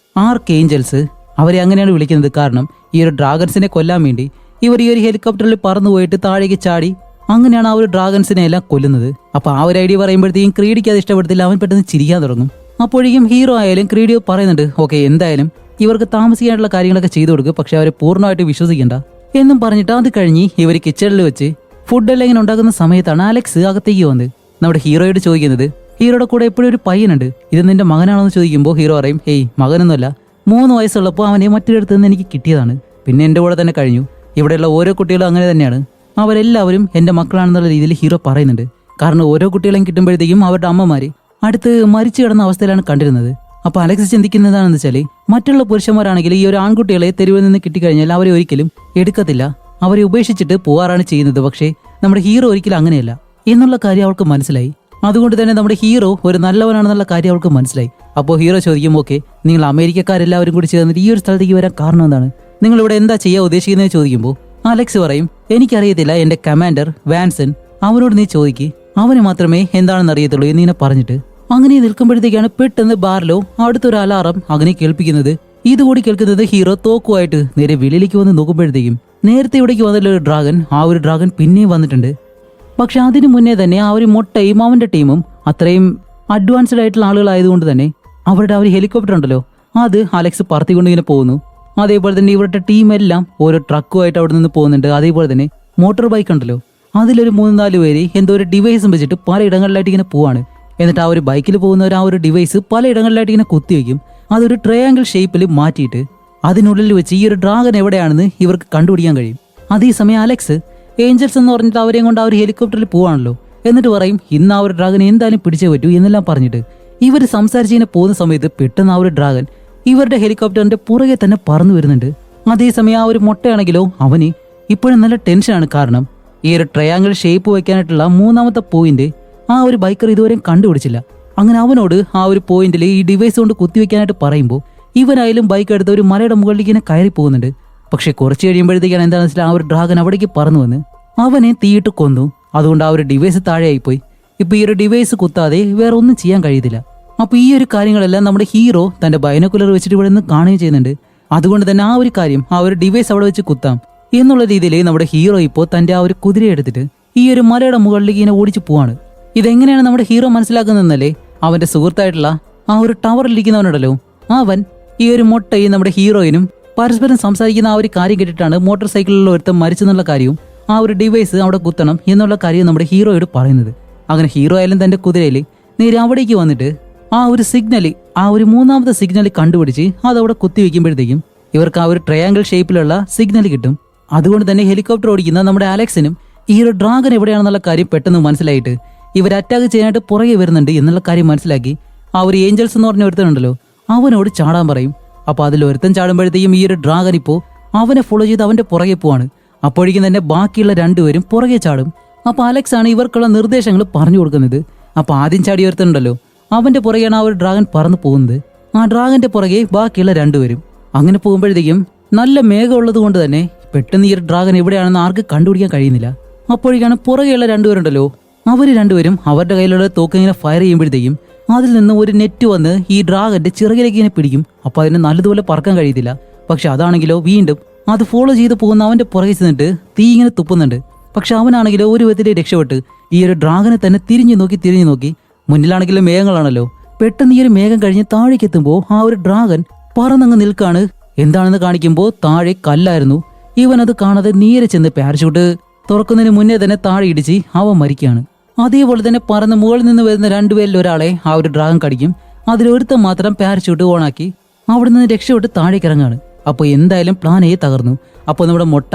ആർക്ക് ഏഞ്ചൽസ്. അവരെ അങ്ങനെയാണ് വിളിക്കുന്നത്. കാരണം ഈ ഒരു ഡ്രാഗൺസിനെ കൊല്ലാൻ വേണ്ടി ഇവർ ഈ ഒരു ഹെലികോപ്റ്ററിൽ പറന്നു പോയിട്ട് താഴേക്ക് ചാടി അങ്ങനെയാണ് ആ ഒരു ഡ്രാഗൺസിനെ എല്ലാം കൊല്ലുന്നത്. അപ്പൊ ആ ഒരു ഐഡിയ പറയുമ്പോഴത്തേക്കും ക്രീഡിക്ക് അത് ഇഷ്ടപ്പെടത്തില്ല. അവൻ പെട്ടെന്ന് ചിരിക്കാൻ തുടങ്ങും. അപ്പോഴേക്കും ഹീറോ ആയാലും ക്രീഡിയോ പറയുന്നുണ്ട്, ഓക്കെ എന്തായാലും ഇവർക്ക് താമസിക്കാനുള്ള കാര്യങ്ങളൊക്കെ ചെയ്തു കൊടുക്കുക, പക്ഷെ അവരെ പൂർണ്ണമായിട്ട് വിശ്വസിക്കണ്ട എന്നും പറഞ്ഞിട്ട് അത് കഴിഞ്ഞ് ഇവർ കിച്ചണിൽ വെച്ച് ഫുഡെല്ലാം ഇങ്ങനെ ഉണ്ടാക്കുന്ന സമയത്താണ് അലക്സ് അകത്തേക്ക് വന്ന് നമ്മുടെ ഹീറോയോട് ചോദിക്കുന്നത്, ഹീറോയുടെ കൂടെ എപ്പോഴും ഒരു പയ്യനുണ്ട്, ഇത് നിന്റെ മകനാണോ എന്ന് ചോദിക്കുമ്പോൾ ഹീറോ പറയും, ഹേയ് മകനൊന്നുമല്ല, 3 വയസ്സുള്ളപ്പോൾ അവനെ മറ്റൊരിടത്ത് നിന്ന് എനിക്ക് കിട്ടിയതാണ്, പിന്നെ എൻ്റെ കൂടെ തന്നെ കഴിഞ്ഞു. ഇവിടെയുള്ള ഓരോ കുട്ടികളും അങ്ങനെ തന്നെയാണ്, അവരെല്ലാവരും എൻ്റെ മക്കളാണെന്നുള്ള രീതിയിൽ ഹീറോ പറയുന്നുണ്ട്. കാരണം ഓരോ കുട്ടികളെയും കിട്ടുമ്പോഴത്തേക്കും അവരുടെ അമ്മമാര് അടുത്ത് മരിച്ചു കിടന്ന അവസ്ഥയിലാണ് കണ്ടിരുന്നത്. അപ്പൊ അലക്സ് ചിന്തിക്കുന്നതാണെന്ന് വെച്ചാൽ മറ്റുള്ള പുരുഷന്മാരാണെങ്കിൽ ഈ ഒരു ആൺകുട്ടികളെ തെരുവിൽ നിന്ന് കിട്ടിക്കഴിഞ്ഞാൽ അവരെ ഒരിക്കലും എടുക്കത്തില്ല, അവരെ ഉപേക്ഷിച്ചിട്ട് പോവാറാണ് ചെയ്യുന്നത്. പക്ഷേ നമ്മുടെ ഹീറോ ഒരിക്കലും അങ്ങനെയല്ല എന്നുള്ള കാര്യം അവൾക്ക് മനസ്സിലായി. അതുകൊണ്ട് തന്നെ നമ്മുടെ ഹീറോ ഒരു നല്ലവനാണെന്നുള്ള കാര്യം അവൾക്ക് മനസ്സിലായി. അപ്പോൾ ഹീറോ ചോദിക്കും, ഓക്കെ നിങ്ങൾ അമേരിക്കക്കാരെല്ലാവരും കൂടി ചേർന്നിട്ട് ഈ ഒരു സ്ഥലത്തേക്ക് വരാൻ കാരണം എന്താണ്, നിങ്ങൾ ഇവിടെ എന്താ ചെയ്യാൻ ഉദ്ദേശിക്കുന്നത് ചോദിക്കുമ്പോൾ അലക്സ് പറയും, എനിക്കറിയത്തില്ല, എന്റെ കമാൻഡർ വാൻസൺ അവനോട് നീ ചോദിക്ക്, അവന് മാത്രമേ എന്താണെന്ന് അറിയത്തുള്ളൂ എന്നിങ്ങനെ പറഞ്ഞിട്ട് അങ്ങനെ നിൽക്കുമ്പോഴത്തേക്കാണ് പെട്ടെന്ന് ബാർലോ അടുത്തൊരു അലാറം അങ്ങനെ കേൾപ്പിക്കുന്നത്. ഇതുകൂടി കേൾക്കുന്നത് ഹീറോ തോക്കുമായിട്ട് നേരെ വെളിയിലേക്ക് വന്ന് നോക്കുമ്പോഴത്തേക്കും നേരത്തെ ഇവിടേക്ക് വന്നിട്ടുള്ള ഒരു ഡ്രാഗൻ, ആ ഒരു ഡ്രാഗൻ പിന്നെയും വന്നിട്ടുണ്ട്. പക്ഷെ അതിനു മുന്നേ തന്നെ ആ ഒരു മൊട്ടയും അവന്റെ ടീമും അത്രയും അഡ്വാൻസ്ഡ് ആയിട്ടുള്ള ആളുകളായതുകൊണ്ട് തന്നെ അവരുടെ ആ ഒരു ഹെലികോപ്റ്റർ ഉണ്ടല്ലോ അത് അലക്സ് പറത്തിക്കൊണ്ട് ഇങ്ങനെ പോകുന്നു. അതേപോലെ തന്നെ ഇവരുടെ ടീമെല്ലാം ഓരോ ട്രക്കുമായിട്ട് അവിടെ നിന്ന് പോകുന്നുണ്ട്. അതേപോലെ തന്നെ മോട്ടോർ ബൈക്ക് ഉണ്ടല്ലോ അതിലൊരു 3-4 പേര് എന്തോ ഒരു ഡിവൈസും വെച്ചിട്ട് പലയിടങ്ങളിലായിട്ട് ഇങ്ങനെ പോവാണ്. എന്നിട്ട് ആ ഒരു ബൈക്കിൽ പോകുന്നവർ ആ ഒരു ഡിവൈസ് പലയിടങ്ങളിലായിട്ട് ഇങ്ങനെ കുത്തിവെക്കും. അതൊരു ട്രയാങ്കിൾ ഷേപ്പിൽ മാറ്റിയിട്ട് അതിനുള്ളിൽ വെച്ച് ഈ ഒരു ഡ്രാഗൻ എവിടെയാണെന്ന് ഇവർക്ക് കണ്ടുപിടിക്കാൻ കഴിയും. അതേസമയം അലക്സ് ഏഞ്ചൽസ് എന്ന് പറഞ്ഞിട്ട് അവരെയും കൊണ്ട് ആ ഒരു ഹെലികോപ്റ്ററിൽ പോവാണല്ലോ. എന്നിട്ട് പറയും, ഇന്ന് ആ ഒരു ഡ്രാഗൻ എന്തായാലും പിടിച്ചേ പറ്റൂ എന്നെല്ലാം പറഞ്ഞിട്ട് ഇവർ സംസാരിച്ചിങ്ങനെ പോകുന്ന സമയത്ത് പെട്ടെന്ന് ആ ഒരു ഡ്രാഗൻ ഇവരുടെ ഹെലികോപ്റ്ററിന്റെ പുറകെ തന്നെ പറന്നു വരുന്നുണ്ട്. അതേസമയം ആ ഒരു മുട്ടയാണെങ്കിലോ അവന് ഇപ്പോഴും നല്ല ടെൻഷനാണ്. കാരണം ഈ ഒരു ട്രയാങ്കിൾ ഷേപ്പ് വയ്ക്കാനായിട്ടുള്ള 3ാമത്തെ പോയിന്റ് ആ ഒരു ബൈക്കർ ഇതുവരെയും കണ്ടുപിടിച്ചില്ല. അങ്ങനെ അവനോട് ആ ഒരു പോയിന്റിൽ ഈ ഡിവൈസ് കൊണ്ട് കുത്തിവെക്കാനായിട്ട് പറയുമ്പോൾ ഇവനായാലും ബൈക്ക് എടുത്ത് ഒരു മലയുടെ മുകളിലേക്ക് ഇങ്ങനെ കയറി പോകുന്നുണ്ട്. പക്ഷെ കുറച്ച് കഴിയുമ്പോഴത്തേക്കാണ് എന്താണെന്ന് വെച്ചാൽ ആ ഒരു ഡ്രാഗൻ അവിടേക്ക് പറന്നു വന്ന് അവനെ തീയിട്ട് കൊന്നു. അതുകൊണ്ട് ആ ഒരു ഡിവൈസ് താഴെയായിപ്പോയി. ഇപ്പൊ ഈ ഒരു ഡിവൈസ് കുത്താതെ വേറെ ഒന്നും ചെയ്യാൻ കഴിയത്തില്ല. അപ്പൊ ഈ ഒരു കാര്യങ്ങളെല്ലാം നമ്മുടെ ഹീറോ തന്റെ ബൈനോക്കുലർ വെച്ചിട്ട് ഇവിടെ നിന്ന് കാണുകയും ചെയ്യുന്നുണ്ട്. അതുകൊണ്ട് തന്നെ ആ ഒരു കാര്യം, ആ ഒരു ഡിവൈസ് അവിടെ വെച്ച് കുത്താം എന്നുള്ള രീതിയിൽ നമ്മുടെ ഹീറോ ഇപ്പോൾ തന്റെ ആ ഒരു കുതിര എടുത്തിട്ട് ഈ ഒരു മലയുടെ മുകളിലേക്ക് ഇങ്ങനെ ഓടിച്ചു പോവാണ്. ഇതെങ്ങനെയാണ് നമ്മുടെ ഹീറോ മനസ്സിലാക്കുന്നതെന്നല്ലേ, അവന്റെ സുഹൃത്തായിട്ടുള്ള ആ ഒരു ടവറിലിരിക്കുന്നവനുണ്ടല്ലോ, അവൻ ഈ ഒരു മൊട്ടയും നമ്മുടെ ഹീറോയിനും പരസ്പരം സംസാരിക്കുന്ന ആ ഒരു കാര്യം കേട്ടിട്ടാണ് മോട്ടോർ സൈക്കിളിലുള്ള ഒരുത്തം മരിച്ചെന്നുള്ള കാര്യവും ആ ഒരു ഡിവൈസ് അവിടെ കുത്തണം എന്നുള്ള കാര്യം നമ്മുടെ ഹീറോയോട് പറയുന്നത്. അങ്ങനെ ഹീറോ ആയാലും തന്റെ കുതിരയിൽ നേരെ അവിടേക്ക് വന്നിട്ട് ആ ഒരു സിഗ്നല്, ആ ഒരു മൂന്നാമത്തെ സിഗ്നൽ കണ്ടുപിടിച്ച് അതവിടെ കുത്തിവെക്കുമ്പോഴത്തേക്കും ഇവർക്ക് ആ ഒരു ട്രയാങ്കിൾ ഷേപ്പിലുള്ള സിഗ്നൽ കിട്ടും. അതുകൊണ്ട് തന്നെ ഹെലികോപ്റ്റർ ഓടിക്കുന്ന നമ്മുടെ അലക്സിനും ഈ ഒരു ഡ്രാഗൺ എവിടെയാണെന്നുള്ള കാര്യം പെട്ടെന്ന് മനസ്സിലായിട്ട് ഇവർ അറ്റാക്ക് ചെയ്യാനായിട്ട് പുറകെ വരുന്നുണ്ട് എന്നുള്ള കാര്യം മനസ്സിലാക്കി ആ ഒരു ഏഞ്ചൽസ് എന്ന് പറഞ്ഞ ഒരുത്തനുണ്ടല്ലോ അവനോട് ചാടാൻ പറയും. അപ്പൊ അതിൽ ഒരുത്തൻ ചാടുമ്പോഴത്തേക്കും ഈ ഒരു ഡ്രാഗൺ ഇപ്പോൾ അവനെ ഫോളോ ചെയ്ത് അവന്റെ പുറകെ പോവാണ്. അപ്പോഴേക്കും തന്നെ ബാക്കിയുള്ള രണ്ടുപേരും പുറകെ ചാടും. അപ്പൊ അലക്സ് ആണ് ഇവർക്കുള്ള നിർദ്ദേശങ്ങൾ പറഞ്ഞു കൊടുക്കുന്നത്. അപ്പൊ ആദ്യം ചാടി ഒരുത്തനുണ്ടല്ലോ അവന്റെ പുറകെയാണ് ആ ഒരു ഡ്രാഗൺ പറന്നു പോകുന്നത്. ആ ഡ്രാഗന്റെ പുറകെ ബാക്കിയുള്ള രണ്ടുപേരും. അങ്ങനെ പോകുമ്പോഴത്തേക്കും നല്ല മേഘം ഉള്ളത് കൊണ്ട് തന്നെ പെട്ടെന്ന് ഈ ഒരു ഡ്രാഗൺ എവിടെയാണെന്ന് ആർക്ക് കണ്ടുപിടിക്കാൻ കഴിയുന്നില്ല. അപ്പോഴേക്കാണ് പുറകെയുള്ള രണ്ടുപേരുണ്ടല്ലോ അവര് രണ്ടുപേരും അവരുടെ കയ്യിലുള്ള തോക്കിങ്ങനെ ഫയർ ചെയ്യുമ്പോഴത്തേക്കും അതിൽ നിന്ന് ഒരു നെറ്റ് വന്ന് ഈ ഡ്രാഗന്റെ ചിറകിലേക്ക് ഇങ്ങനെ പിടിക്കും. അപ്പൊ അതിന് നല്ലതുപോലെ പറക്കാൻ കഴിയത്തില്ല. പക്ഷെ അതാണെങ്കിലോ വീണ്ടും അത് ഫോളോ ചെയ്ത് പോകുന്ന അവന്റെ പുറകെ ചെന്നിട്ട് തീ ഇങ്ങനെ തുപ്പുന്നുണ്ട്. പക്ഷെ അവനാണെങ്കിലോ ഒരു വിധത്തിൽ രക്ഷപ്പെട്ട് ഈ ഒരു ഡ്രാഗനെ തന്നെ തിരിഞ്ഞു നോക്കി മുന്നിലാണെങ്കിലും മേഘങ്ങളാണല്ലോ. പെട്ടെന്ന് ഈ ഒരു മേഘം കഴിഞ്ഞ് താഴേക്ക് എത്തുമ്പോൾ ആ ഒരു ഡ്രാഗൻ പറന്നങ്ങ് നിൽക്കാണ്. എന്താണെന്ന് കാണിക്കുമ്പോൾ താഴെ കല്ലായിരുന്നു. ഇവൻ അത് കാണാതെ നേരെ ചെന്ന് പാരഷൂട്ട് തുറക്കുന്നതിന് മുന്നേ തന്നെ താഴെ ഇടിച്ച് അവൻ മരിക്കുകയാണ്. അതേപോലെ തന്നെ പറന്ന് മുകളിൽ നിന്ന് വരുന്ന രണ്ടുപേരിൽ ഒരാളെ ആ ഒരു ഡ്രാഗൺ കടിക്കും. അതിലൊരുത്തം മാത്രം പാരഷൂട്ട് ഓണാക്കി അവിടെ നിന്ന് രക്ഷപ്പെട്ട് താഴേക്ക് ഇറങ്ങാണ്. അപ്പോൾ എന്തായാലും പ്ലാൻ എ തകർന്നു. അപ്പോൾ നമ്മുടെ മൊട്ട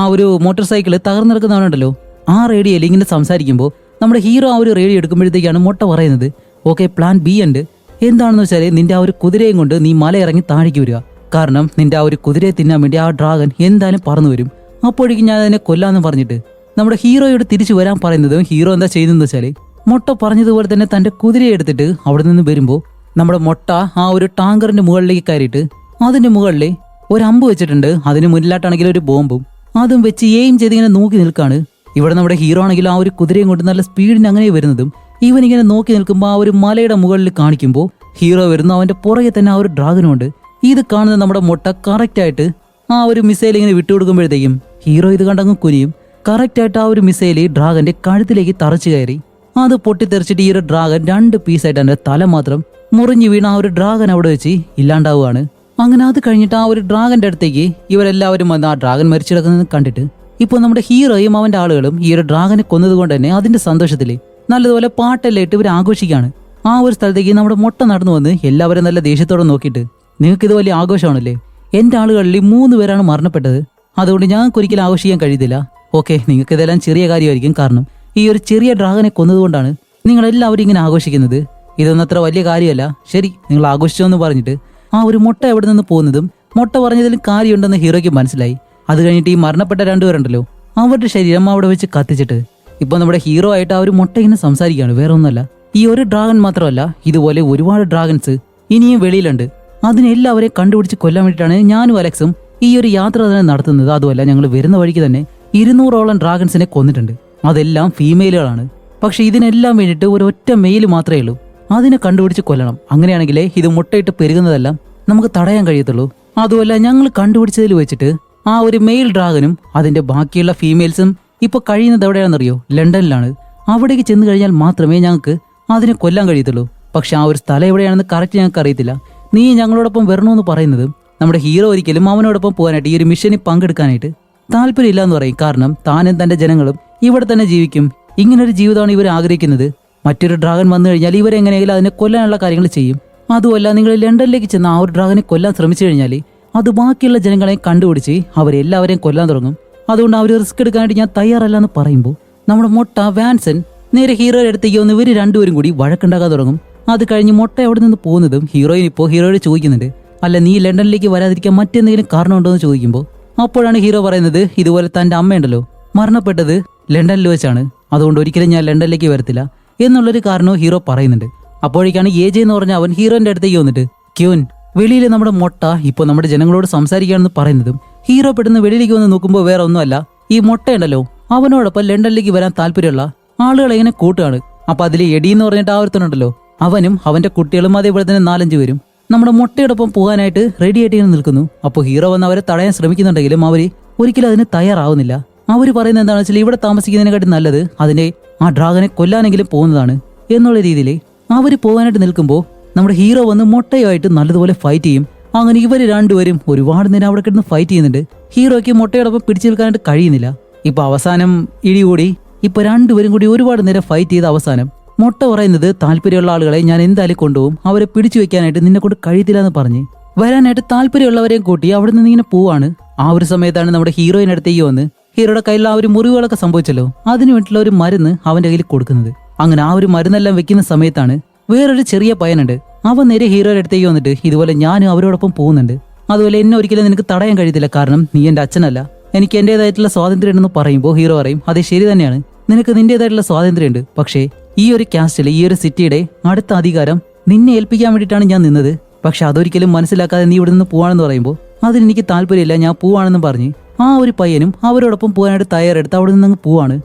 ആ ഒരു മോട്ടോർ സൈക്കിള് തകർന്നിറക്കുന്നവനുണ്ടല്ലോ ആ റേഡിയോയിൽ ഇങ്ങനെ സംസാരിക്കുമ്പോൾ നമ്മുടെ ഹീറോ ആ ഒരു റേഡിയോ എടുക്കുമ്പോഴത്തേക്കാണ് മൊട്ട പറയുന്നത്, ഓക്കെ പ്ലാൻ ബി ഉണ്ട്. എന്താണെന്ന് വെച്ചാൽ നിന്റെ ആ ഒരു കുതിരയും കൊണ്ട് നീ മല ഇറങ്ങി താഴേക്ക് വരിക. കാരണം നിന്റെ ആ ഒരു കുതിരയെ തിന്നാൻ വേണ്ടി ആ ഡ്രാഗൺ എന്തായാലും പറന്നു വരും. അപ്പോഴേക്കും ഞാൻ അതിനെ കൊല്ലാന്ന് പറഞ്ഞിട്ട് നമ്മുടെ ഹീറോയോട് തിരിച്ചു വരാൻ പറയുന്നതും ഹീറോ എന്താ ചെയ്യുന്നതെന്ന് വെച്ചാൽ മൊട്ട പറഞ്ഞതുപോലെ തന്നെ തന്റെ കുതിരയെ എടുത്തിട്ട് അവിടെ നിന്ന് വരുമ്പോൾ നമ്മുടെ മൊട്ട ആ ഒരു ടാങ്കറിന്റെ മുകളിലേക്ക് കയറിയിട്ട് അതിന്റെ മുകളിൽ ഒരു അമ്പ് വെച്ചിട്ടുണ്ട്. അതിന് മുന്നിലായിട്ടാണെങ്കിൽ ഒരു ബോംബും അതും വെച്ച് എയിം ചെയ്ത് ഇങ്ങനെ നോക്കി നിൽക്കാണ്. ഇവിടെ നമ്മുടെ ഹീറോ ആണെങ്കിൽ ആ ഒരു കുതിരയും കൊണ്ട് നല്ല സ്പീഡിന് അങ്ങനെ വരുന്നതും ഇവനിങ്ങനെ നോക്കി നിൽക്കുമ്പോൾ ആ ഒരു മലയുടെ മുകളിൽ കാണിക്കുമ്പോൾ ഹീറോ വരുന്ന അവന്റെ പുറകെ തന്നെ ആ ഒരു ഡ്രാഗനുണ്ട്. ഇത് കാണുന്ന നമ്മുടെ മൊട്ട കറക്റ്റായിട്ട് ആ ഒരു മിസൈൽ ഇങ്ങനെ വിട്ടുകൊടുക്കുമ്പോഴത്തേക്കും ഹീറോ ഇത് കണ്ടങ്ങ് കുനിയും. കറക്റ്റായിട്ട് ആ ഒരു മിസൈൽ ഡ്രാഗന്റെ കഴുത്തിലേക്ക് തറച്ചു കയറി അത് പൊട്ടിത്തെറിച്ചിട്ട് ഈ ഒരു ഡ്രാഗൻ 2 പീസായിട്ട് അതിന്റെ തല മാത്രം മുറിഞ്ഞു വീണ ആ ഒരു ഡ്രാഗൻ അവിടെ വെച്ച് ഇല്ലാണ്ടാവുകയാണ്. അങ്ങനെ അത് കഴിഞ്ഞിട്ട് ആ ഒരു ഡ്രാഗന്റെ അടുത്തേക്ക് ഇവരെല്ലാവരും വന്ന് ആ ഡ്രാഗൻ മരിച്ചു കിടക്കുന്നത് കണ്ടിട്ട് ഇപ്പോൾ നമ്മുടെ ഹീറോയും അവന്റെ ആളുകളും ഈ ഒരു ഡ്രാഗനെ കൊന്നതുകൊണ്ട് തന്നെ അതിന്റെ സന്തോഷത്തിൽ നല്ലതുപോലെ പാട്ടെല്ലാം ഇട്ട് ഇവർ ആഘോഷിക്കുകയാണ്. ആ ഒരു സ്ഥലത്തേക്ക് നമ്മുടെ മൊട്ട നടന്നു വന്ന് എല്ലാവരും നല്ല ദേഷ്യത്തോടെ നോക്കിയിട്ട്, നിങ്ങൾക്ക് ഇത് വലിയ ആഘോഷമാണല്ലേ, എന്റെ ആളുകളിൽ 3 പേരാണ് മരണപ്പെട്ടത്, അതുകൊണ്ട് ഞങ്ങൾക്ക് ഒരിക്കലും ആഘോഷിക്കാൻ കഴിയത്തില്ല. ഓക്കെ, നിങ്ങൾക്ക് ഇതെല്ലാം ചെറിയ കാര്യമായിരിക്കും, കാരണം ഈ ഒരു ചെറിയ ഡ്രാഗനെ കൊന്നതുകൊണ്ടാണ് നിങ്ങളെല്ലാവരും ഇങ്ങനെ ആഘോഷിക്കുന്നത്. ഇതൊന്നും അത്ര വലിയ കാര്യമല്ല. ശരി, നിങ്ങൾ ആഘോഷിച്ചോന്ന് പറഞ്ഞിട്ട് ആ ഒരു മൊട്ട എവിടെ നിന്ന് പോകുന്നതും മൊട്ട പറഞ്ഞതിലും കാര്യമുണ്ടെന്ന് ഹീറോയ്ക്ക് മനസ്സിലായി. അത് കഴിഞ്ഞിട്ട് ഈ മരണപ്പെട്ട 2 പേരുണ്ടല്ലോ അവരുടെ ശരീരം അവിടെ വെച്ച് കത്തിച്ചിട്ട് ഇപ്പൊ നമ്മുടെ ഹീറോ ആയിട്ട് ആ ഒരു മൊട്ട ഇങ്ങനെ സംസാരിക്കുകയാണ്. വേറെ ഒന്നുമല്ല, ഈ ഒരു ഡ്രാഗൺ മാത്രമല്ല ഇതുപോലെ ഒരുപാട് ഡ്രാഗൺസ് ഇനിയും വെളിയിലുണ്ട്. അതിനെല്ലാവരെയും കണ്ടുപിടിച്ച് കൊല്ലാൻ വേണ്ടിയിട്ടാണ് ഞാനും അലക്സും ഈ ഒരു യാത്ര തന്നെ നടത്തുന്നത്. അതുമല്ല ഞങ്ങൾ വരുന്ന വഴിക്ക് തന്നെ 200ഓളം ഡ്രാഗൺസിനെ കൊന്നിട്ടുണ്ട്. അതെല്ലാം ഫീമെയിലുകളാണ്. പക്ഷെ ഇതിനെല്ലാം വേണ്ടിയിട്ട് ഒരൊറ്റ മെയിൽ മാത്രമേ ഉള്ളൂ. അതിനെ കണ്ടുപിടിച്ച് കൊല്ലണം. അങ്ങനെയാണെങ്കിലേ ഇത് മുട്ടയിട്ട് പെരുകുന്നതെല്ലാം നമുക്ക് തടയാൻ കഴിയത്തുള്ളൂ. അതുമല്ല ഞങ്ങൾ കണ്ടുപിടിച്ചതിൽ വെച്ചിട്ട് ആ ഒരു മെയിൽ ഡ്രാഗനും അതിന്റെ ബാക്കിയുള്ള ഫീമെയിൽസും ഇപ്പൊ കഴിയുന്നത് എവിടെയാണെന്നറിയോ? ലണ്ടനിലാണ്. അവിടേക്ക് ചെന്ന് കഴിഞ്ഞാൽ മാത്രമേ ഞങ്ങൾക്ക് അതിനെ കൊല്ലാൻ കഴിയത്തുള്ളൂ. പക്ഷെ ആ ഒരു സ്ഥലം എവിടെയാണെന്ന് കറക്റ്റ് ഞങ്ങൾക്ക് അറിയത്തില്ല. നീ ഞങ്ങളോടൊപ്പം വരണമെന്ന് പറയുന്നത് നമ്മുടെ ഹീറോ ഒരിക്കലും അവനോടൊപ്പം പോകാനായിട്ട് ഈ ഒരു മിഷനിൽ പങ്കെടുക്കാനായിട്ട് താല്പര്യമില്ല എന്ന് പറയും. കാരണം താനും തന്റെ ജനങ്ങളും ഇവിടെ തന്നെ ജീവിക്കും. ഇങ്ങനൊരു ജീവിതമാണ് ഇവർ ആഗ്രഹിക്കുന്നത്. മറ്റൊരു ഡ്രാഗൺ വന്നു കഴിഞ്ഞാൽ ഇവരെങ്ങനെയെങ്കിലും അതിനെ കൊല്ലാനുള്ള കാര്യങ്ങൾ ചെയ്യും. അതുമല്ല നിങ്ങൾ ലണ്ടനിലേക്ക് ചെന്ന് ആ ഒരു ഡ്രാഗനെ കൊല്ലാൻ ശ്രമിച്ചു കഴിഞ്ഞാൽ അത് ബാക്കിയുള്ള ജനങ്ങളെ കണ്ടുപിടിച്ച് അവരെല്ലാവരെയും കൊല്ലാൻ തുടങ്ങും. അതുകൊണ്ട് അവർ റിസ്ക് എടുക്കാനായിട്ട് ഞാൻ തയ്യാറല്ല എന്ന് പറയുമ്പോൾ നമ്മുടെ മൊട്ട വാൻസൺ നേരെ ഹീറോയുടെ അടുത്തേക്ക് വന്ന് ഇവർ രണ്ടുപേരും കൂടി വഴക്കുണ്ടാക്കാൻ തുടങ്ങും. അത് കഴിഞ്ഞ് മൊട്ട അവിടെ നിന്ന് പോകുന്നതും ഹീറോയിൻ ഇപ്പോൾ ഹീറോയോട് ചോദിക്കുന്നുണ്ട്, അല്ല നീ ലണ്ടനിലേക്ക് വരാതിരിക്കാൻ മറ്റെന്തെങ്കിലും കാരണമുണ്ടോ എന്ന് ചോദിക്കുമ്പോൾ അപ്പോഴാണ് ഹീറോ പറയുന്നത്, ഇതുപോലെ തന്റെ അമ്മയുണ്ടല്ലോ മരണപ്പെട്ടത് ലണ്ടനിൽ വെച്ചാണ്, അതുകൊണ്ട് ഒരിക്കലും ഞാൻ ലണ്ടനിലേക്ക് വരത്തില്ല എന്നുള്ളൊരു കാരണവും ഹീറോ പറയുന്നുണ്ട്. അപ്പോഴേക്കാണ് AJ എന്ന് പറഞ്ഞ അവൻ ഹീറോന്റെ അടുത്തേക്ക് വന്നിട്ട്, ക്യൂൻ വെളിയിൽ നമ്മുടെ മൊട്ട ഇപ്പോൾ നമ്മുടെ ജനങ്ങളോട് സംസാരിക്കുകയാണെന്ന് പറയുന്നതും ഹീറോ പെട്ടെന്ന് വെളിയിലേക്ക് വന്ന് നോക്കുമ്പോൾ വേറെ ഒന്നുമല്ല, ഈ മൊട്ടയുണ്ടല്ലോ അവനോടൊപ്പം ലണ്ടനിലേക്ക് വരാൻ താല്പര്യമുള്ള ആളുകളെ ഇങ്ങനെ കൂട്ടുകയാണ്. അപ്പൊ അതിൽ എഡി എന്ന് പറഞ്ഞിട്ട് ആവർത്തനുണ്ടല്ലോ അവനും അവന്റെ കുട്ടികളും അതേപോലെ തന്നെ 4-5 പേരും നമ്മുടെ മൊട്ടയോടൊപ്പം പോകാനായിട്ട് റെഡി ആയിട്ട് ഇങ്ങനെ നിൽക്കുന്നു. അപ്പോൾ ഹീറോ വന്ന് അവരെ തടയാൻ ശ്രമിക്കുന്നുണ്ടെങ്കിലും അവര് ഒരിക്കലും അതിന് തയ്യാറാവുന്നില്ല. അവർ പറയുന്നത് എന്താണെന്ന് വെച്ചാൽ ഇവിടെ താമസിക്കുന്നതിനെക്കാട്ടി നല്ലത് അതിനെ ആ ഡ്രാഗനെ കൊല്ലാനെങ്കിലും പോകുന്നതാണ് എന്നുള്ള രീതിയിൽ അവർ പോകാനായിട്ട് നിൽക്കുമ്പോൾ നമ്മുടെ ഹീറോ വന്ന് മുട്ടയുമായിട്ട് നല്ലതുപോലെ ഫൈറ്റ് ചെയ്യും. അങ്ങനെ ഇവർ രണ്ടുപേരും ഒരുപാട് നേരം അവിടെ കിടന്ന് ഫൈറ്റ് ചെയ്യുന്നുണ്ട്. ഹീറോയ്ക്ക് മുട്ടയോടൊപ്പം പിടിച്ചു നിൽക്കാനായിട്ട് കഴിയുന്നില്ല. ഇപ്പൊ അവസാനം ഇടികൂടി ഇപ്പൊ രണ്ടുപേരും കൂടി ഒരുപാട് നേരം ഫൈറ്റ് ചെയ്ത അവസാനം മുട്ട പറയുന്നത് താല്പര്യമുള്ള ആളുകളെ ഞാൻ എന്തായാലും കൊണ്ടുപോകും, അവരെ പിടിച്ചു വെക്കാനായിട്ട് നിന്നെ കൊണ്ട് കഴിയത്തില്ല എന്ന് പറഞ്ഞ് വരാനായിട്ട് താല്പര്യമുള്ളവരെയും കൂട്ടി അവിടെ നിന്ന് ഇങ്ങനെ പോവാണ്. ആ ഒരു സമയത്താണ് നമ്മുടെ ഹീറോയിൻ അടുത്തേക്ക് വന്ന് ഹീറോയുടെ കയ്യിൽ ആ ഒരു മുറിവുകളൊക്കെ സംഭവിച്ചല്ലോ അതിന് വേണ്ടിയിട്ടുള്ള ഒരു മരുന്ന് അവന്റെ കയ്യിൽ കൊടുക്കുന്നത്. അങ്ങനെ ആ ഒരു മരുന്നെല്ലാം വെക്കുന്ന സമയത്താണ് വേറൊരു ചെറിയ പയ്യനുണ്ട്. അവൻ നേരെ ഹീറോയുടെ അടുത്തേക്ക് വന്നിട്ട് ഇതുപോലെ ഞാനും അവരോടൊപ്പം പോകുന്നുണ്ട്, അതുപോലെ എന്നെ ഒരിക്കലും നിനക്ക് തടയാൻ കഴിയത്തില്ല, കാരണം നീ എന്റെ അച്ഛനല്ല, എനിക്ക് എന്റേതായിട്ടുള്ള സ്വാതന്ത്ര്യം ഉണ്ടെന്ന് പറയുമ്പോൾ ഹീറോ പറയും അതെ ശരി തന്നെയാണ്, നിനക്ക് നിന്റേതായിട്ടുള്ള സ്വാതന്ത്ര്യമുണ്ട്, പക്ഷേ ഈ ഒരു കാസ്റ്റിൽ ഈ ഒരു സിറ്റിയുടെ അടുത്ത അധികാരം നിന്നെ ഏൽപ്പിക്കാൻ വേണ്ടിയിട്ടാണ് ഞാൻ നിന്നത്, പക്ഷെ അതൊരിക്കലും മനസ്സിലാക്കാതെ നീ ഇവിടെ നിന്ന് പോവാണെന്ന് പറയുമ്പോൾ അതിനെനിക്ക് താല്പര്യമില്ല, ഞാൻ പോവാണെന്ന് പറഞ്ഞ് ആ ഒരു പയ്യനും അവരോടൊപ്പം പോകാനായിട്ട് തയ്യാറെടുത്ത് അവിടെ നിന്ന് പോവാണ്.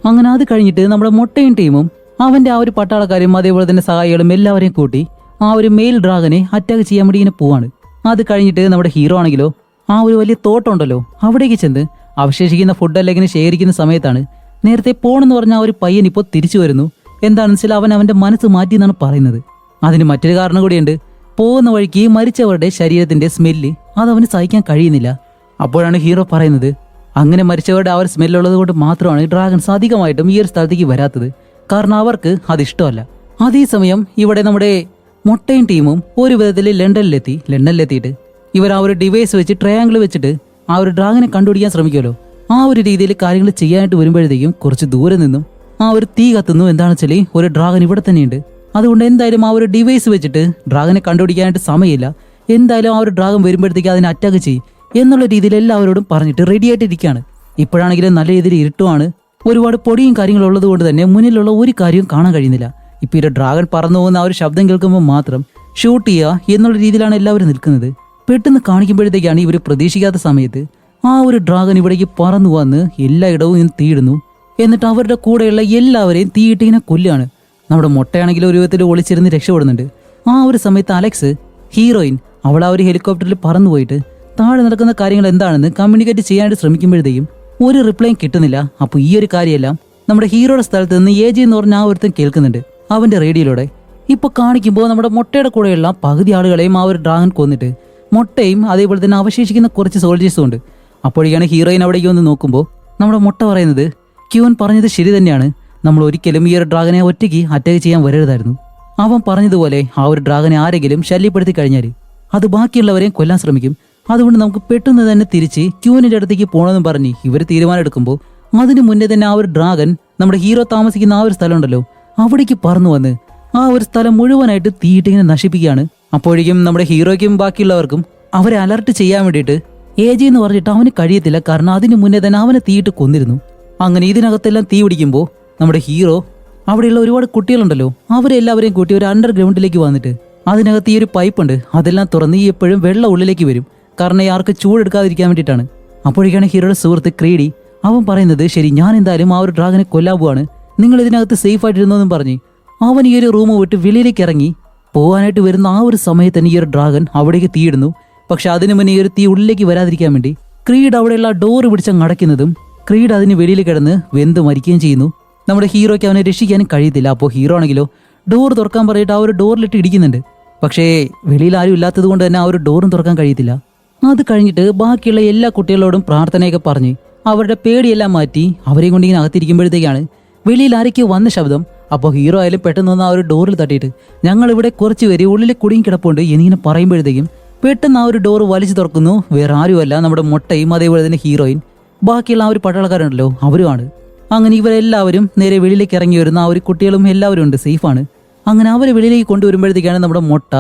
അങ്ങനെ അത് കഴിഞ്ഞിട്ട് നമ്മുടെ മുട്ടയും ടീമും അവന്റെ ആ ഒരു പട്ടാളക്കാരും അതേപോലെ തന്നെ സഹായികളും എല്ലാവരെയും കൂട്ടി ആ ഒരു മെയിൽ ഡ്രാഗനെ അറ്റാക്ക് ചെയ്യാൻ വേണ്ടി ഇങ്ങനെ പോവാണ്. അത് കഴിഞ്ഞിട്ട് നമ്മുടെ ഹീറോ ആണെങ്കിലോ ആ ഒരു വലിയ തോട്ടം ഉണ്ടല്ലോ അവിടേക്ക് ചെന്ന് അവശേഷിക്കുന്ന ഫുഡെല്ലാം ഇങ്ങനെ ശേഖരിക്കുന്ന സമയത്താണ് നേരത്തെ പോണെന്ന് പറഞ്ഞ ആ ഒരു പയ്യൻ ഇപ്പോൾ തിരിച്ചു വരുന്നു. എന്താണെന്ന് വെച്ചാൽ അവൻ അവന്റെ മനസ്സ് മാറ്റി എന്നാണ് പറയുന്നത്. അതിന് മറ്റൊരു കാരണം കൂടിയുണ്ട്. പോകുന്ന വഴിക്ക് മരിച്ചവരുടെ ശരീരത്തിന്റെ സ്മെല്ല് അതവന് സഹിക്കാൻ കഴിയുന്നില്ല. അപ്പോഴാണ് ഹീറോ പറയുന്നത് അങ്ങനെ മരിച്ചവരുടെ ആ ഒരു സ്മെല്ലുള്ളത് കൊണ്ട് മാത്രമാണ് ഡ്രാഗൺസ് അധികമായിട്ടും ഈ ഒരു സ്ഥലത്തേക്ക് വരാത്തത്, കാരണം അവർക്ക് അത് ഇഷ്ടമല്ല. അതേസമയം ഇവിടെ നമ്മുടെ മുട്ടയും ടീമും ഒരു വിധത്തിൽ ലണ്ടനിലെത്തിയിട്ട് ഇവർ ആ ഒരു ഡിവൈസ് വെച്ച് ട്രയാങ്കിൾ വെച്ചിട്ട് ആ ഒരു ഡ്രാഗനെ കണ്ടുപിടിക്കാൻ ശ്രമിക്കുമല്ലോ. ആ ഒരു രീതിയിൽ കാര്യങ്ങൾ ചെയ്യാനായിട്ട് വരുമ്പോഴത്തേക്കും കുറച്ച് ദൂരെ നിന്നും ആ ഒരു തീ കത്തുന്നു. എന്താണെന്ന് വെച്ചാൽ ഒരു ഡ്രാഗൻ ഇവിടെ തന്നെയുണ്ട്, അതുകൊണ്ട് എന്തായാലും ആ ഒരു ഡിവൈസ് വെച്ചിട്ട് ഡ്രാഗനെ കണ്ടുപിടിക്കാനായിട്ട് സമയമില്ല, എന്തായാലും ആ ഒരു ഡ്രാഗൻ വരുമ്പോഴത്തേക്ക് അതിനെ അറ്റാക്ക് ചെയ്യും എന്നുള്ള രീതിയിൽ എല്ലാവരോടും പറഞ്ഞിട്ട് റെഡി ആയിട്ടിരിക്കുകയാണ്. ഇപ്പോഴാണെങ്കിലും നല്ല രീതിയിൽ ഇരുട്ടുമാണ്, ഒരുപാട് പൊടിയും കാര്യങ്ങളും ഉള്ളത് കൊണ്ട് തന്നെ മുന്നിലുള്ള ഒരു കാര്യവും കാണാൻ കഴിയുന്നില്ല. ഇപ്പൊ ഈ ഡ്രാഗൻ പറന്നു പോകുന്ന ആ ഒരു ശബ്ദം കേൾക്കുമ്പോൾ മാത്രം ഷൂട്ട് ചെയ്യുക എന്നുള്ള രീതിയിലാണ് എല്ലാവരും നിൽക്കുന്നത്. പെട്ടെന്ന് കാണിക്കുമ്പോഴത്തേക്കാണ് ഇവർ പ്രതീക്ഷിക്കാത്ത സമയത്ത് ആ ഒരു ഡ്രാഗൻ ഇവിടേക്ക് പറന്നു വന്ന് എല്ലായിടവും തീയിടുന്നു. എന്നിട്ട് അവരുടെ കൂടെയുള്ള എല്ലാവരെയും തീയിട്ട് ഇങ്ങനെ കൊല്ലുകയാണ്. നമ്മുടെ മുട്ടയാണെങ്കിലും ഒരു വിധത്തിൽ ഒളിച്ചിരുന്ന് രക്ഷപ്പെടുന്നുണ്ട്. ആ ഒരു സമയത്ത് അലക്സ് ഹീറോയിൻ അവൾ ആ ഒരു ഹെലികോപ്റ്ററിൽ പറന്നു പോയിട്ട് താഴെ നടക്കുന്ന കാര്യങ്ങൾ എന്താണെന്ന് കമ്മ്യൂണിക്കേറ്റ് ചെയ്യാനായിട്ട് ശ്രമിക്കുമ്പോഴത്തേക്കും ഒരു റിപ്ലൈയും കിട്ടുന്നില്ല. അപ്പോൾ ഈ ഒരു കാര്യമെല്ലാം നമ്മുടെ ഹീറോയുടെ സ്ഥലത്ത് നിന്ന് AJ എന്ന് പറഞ്ഞ ആ ഒരുത്തൻ കേൾക്കുന്നുണ്ട് അവന്റെ റേഡിയോയിലൂടെ. ഇപ്പൊ കാണിക്കുമ്പോൾ നമ്മുടെ മുട്ടയുടെ കൂടെയുള്ള പകുതി ആളുകളെയും ആ ഒരു ഡ്രാഗൻ കൊന്നിട്ട് മുട്ടയും അതേപോലെ തന്നെ അവശേഷിക്കുന്ന കുറച്ച് സോൾജേഴ്സും ഉണ്ട്. അപ്പോഴേക്കാണ് ഹീറോയിൻ അവിടേക്ക് വന്ന് നോക്കുമ്പോൾ നമ്മുടെ മുട്ട പറയുന്നത് ക്യൂൻ പറഞ്ഞത് ശരി തന്നെയാണ്, നമ്മൾ ഒരിക്കലും ഈ ഒരു ഡ്രാഗനെ ഒറ്റയ്ക്ക് അറ്റാക്ക് ചെയ്യാൻ വരരുതായിരുന്നു. അവൻ പറഞ്ഞതുപോലെ ആ ഒരു ഡ്രാഗനെ ആരെങ്കിലും ശല്യപ്പെടുത്തി കഴിഞ്ഞാൽ അത് ബാക്കിയുള്ളവരെയും കൊല്ലാൻ ശ്രമിക്കും, അതുകൊണ്ട് നമുക്ക് പെട്ടെന്ന് തന്നെ തിരിച്ച് ക്യൂനിന്റെ അടുത്തേക്ക് പോകണമെന്ന് പറഞ്ഞ് ഇവർ തീരുമാനം എടുക്കുമ്പോൾ അതിന് മുന്നേ തന്നെ ആ ഒരു ഡ്രാഗൻ നമ്മുടെ ഹീറോ താമസിക്കുന്ന ആ ഒരു സ്ഥലം ഉണ്ടല്ലോ അവിടേക്ക് പറന്നു വന്ന് ആ ഒരു സ്ഥലം മുഴുവനായിട്ട് തീയിട്ട് ഇങ്ങനെ നശിപ്പിക്കുകയാണ്. അപ്പോഴേക്കും നമ്മുടെ ഹീറോയ്ക്കും ബാക്കിയുള്ളവർക്കും അവരെ അലർട്ട് ചെയ്യാൻ വേണ്ടിയിട്ട് AJ എന്ന് പറഞ്ഞിട്ട് അവന് കഴിയത്തില്ല, കാരണം അതിന് മുന്നേ തന്നെ അവനെ തീയിട്ട് കൊന്നിരുന്നു. അങ്ങനെ ഇതിനകത്തെല്ലാം തീ പിടിക്കുമ്പോൾ നമ്മുടെ ഹീറോ അവിടെയുള്ള ഒരുപാട് കുട്ടികളുണ്ടല്ലോ അവരെ എല്ലാവരെയും കൂട്ടി ഒരു അണ്ടർഗ്രൗണ്ടിലേക്ക് വന്നിട്ട് അതിനകത്ത് ഈ ഒരു പൈപ്പ് ഉണ്ട് അതെല്ലാം തുറന്ന് ഈ എപ്പോഴും വെള്ളം ഉള്ളിലേക്ക് വരും, കാരണം ആർക്ക് ചൂടെടുക്കാതിരിക്കാൻ വേണ്ടിയിട്ടാണ്. അപ്പോഴേക്കാണ് ഹീറോയുടെ സുഹൃത്ത് ക്രീഡി അവൻ പറയുന്നത് ശരി ഞാൻ എന്തായാലും ആ ഒരു ഡ്രാഗനെ കൊല്ലാൻ പോവാണ്, നിങ്ങൾ ഇതിനകത്ത് സേഫ് ആയിട്ടിരുന്നെന്നും പറഞ്ഞ് അവൻ ഈ ഒരു റൂം വിട്ട് വെളിയിലേക്ക് ഇറങ്ങി പോകാനായിട്ട് വരുന്ന ആ ഒരു സമയത്ത് തന്നെ ഈ ഒരു ഡ്രാഗൻ അവിടേക്ക് തീയിടുന്നു. പക്ഷെ അതിനു മുന്നേ ഈ ഒരു തീ ഉള്ളിലേക്ക് വരാതിരിക്കാൻ വേണ്ടി ക്രീഡ് അവിടെയുള്ള ഡോറ് പിടിച്ചങ്ങ് അടയ്ക്കുന്നതും ക്രീഡ് അതിന് വെളിയിൽ കിടന്ന് വെന്ത് മരിക്കുകയും ചെയ്യുന്നു. നമ്മുടെ ഹീറോയ്ക്ക് അവനെ രക്ഷിക്കാനും കഴിയത്തില്ല. അപ്പോൾ ഹീറോ ആണെങ്കിലോ ഡോർ തുറക്കാൻ പറഞ്ഞിട്ട് ആ ഒരു ഡോറിലിട്ട് ഇടിക്കുന്നുണ്ട്, പക്ഷേ വെളിയിൽ ആരും ഇല്ലാത്തത് കൊണ്ട് തന്നെ ആ ഒരു ഡോറും തുറക്കാൻ കഴിയത്തില്ല. അത് കഴിഞ്ഞിട്ട് ബാക്കിയുള്ള എല്ലാ കുട്ടികളോടും പ്രാർത്ഥനയൊക്കെ പറഞ്ഞ് അവരുടെ പേടിയെല്ലാം മാറ്റി അവരെയും കൊണ്ട് ഇങ്ങനെ അകത്തിരിക്കുമ്പോഴത്തേക്കാണ് വെളിയിൽ ആരൊക്കെയോ വന്ന ശബ്ദം. അപ്പോൾ ഹീറോ ആയാലും പെട്ടെന്ന് വന്ന് ആ ഒരു ഡോറിൽ തട്ടിയിട്ട് ഞങ്ങൾ ഇവിടെ കുറച്ച് പേര് ഉള്ളിൽ കുടുങ്ങി കിടപ്പുണ്ട് എന്നിങ്ങനെ പറയുമ്പോഴത്തേക്കും പെട്ടെന്ന് ആ ഒരു ഡോർ വലിച്ചു തുറക്കുന്നു. വേറെ ആരുമല്ല നമ്മുടെ മുട്ടയും അതേപോലെ തന്നെ ഹീറോയിൻ ബാക്കിയുള്ള ആ ഒരു പട്ടാളക്കാരുണ്ടല്ലോ അവരുമാണ്. അങ്ങനെ ഇവരെല്ലാവരും നേരെ വെളിയിലേക്ക് ഇറങ്ങി വരുന്ന ആ ഒരു കുട്ടികളും എല്ലാവരും ഉണ്ട്, സേഫാണ്. അങ്ങനെ അവരെ വെളിയിലേക്ക് കൊണ്ടുവരുമ്പോഴത്തേക്കാണ് നമ്മുടെ മുട്ട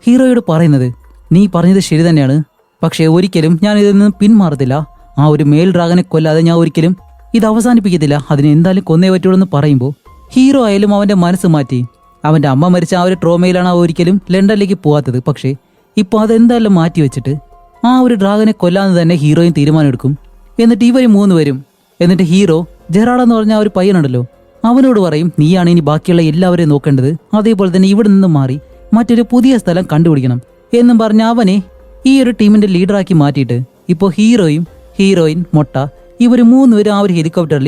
ഹീറോയോട് പറയുന്നത് നീ പറഞ്ഞത് ശരി തന്നെയാണ്, പക്ഷേ ഒരിക്കലും ഞാൻ ഇതിൽ നിന്ന് പിന്മാറത്തില്ല, ആ ഒരു മെയിൽ ഡ്രാഗനെ കൊല്ലാതെ ഞാൻ ഒരിക്കലും ഇത് അവസാനിപ്പിക്കത്തില്ല, അതിന് എന്തായാലും കൊന്നേ പറ്റുള്ളൂ എന്ന് പറയുമ്പോൾ ഹീറോ ആയാലും അവന്റെ മനസ്സ് മാറ്റി. അവന്റെ അമ്മ മരിച്ച ആ ഒരു ട്രോമയിലാണ് അവ ഒരിക്കലും ലണ്ടനിലേക്ക് പോകാത്തത്, പക്ഷേ ഇപ്പോൾ അതെന്തായാലും മാറ്റി വെച്ചിട്ട് ആ ഒരു ഡ്രാഗനെ കൊല്ലാന്ന് തന്നെ ഹീറോയും തീരുമാനമെടുക്കും. എന്നിട്ട് ഇവർ മൂന്നുപേരും എന്നിട്ട് ഹീറോ ജെറാഡെന്ന് പറഞ്ഞ ആ ഒരു പയ്യനുണ്ടല്ലോ അവനോട് പറയും നീയാണ് ഇനി ബാക്കിയുള്ള എല്ലാവരെയും നോക്കേണ്ടത്, അതേപോലെ തന്നെ ഇവിടെ നിന്ന് മാറി മറ്റൊരു പുതിയ സ്ഥലം കണ്ടുപിടിക്കണം എന്നും പറഞ്ഞ് അവനെ ഈ ഒരു ടീമിന്റെ ലീഡറാക്കി മാറ്റിയിട്ട് ഇപ്പോൾ ഹീറോയും ഹീറോയിൻ മുട്ട ഇവർ മൂന്നുപേരും ആ ഒരു ഹെലികോപ്റ്ററിൽ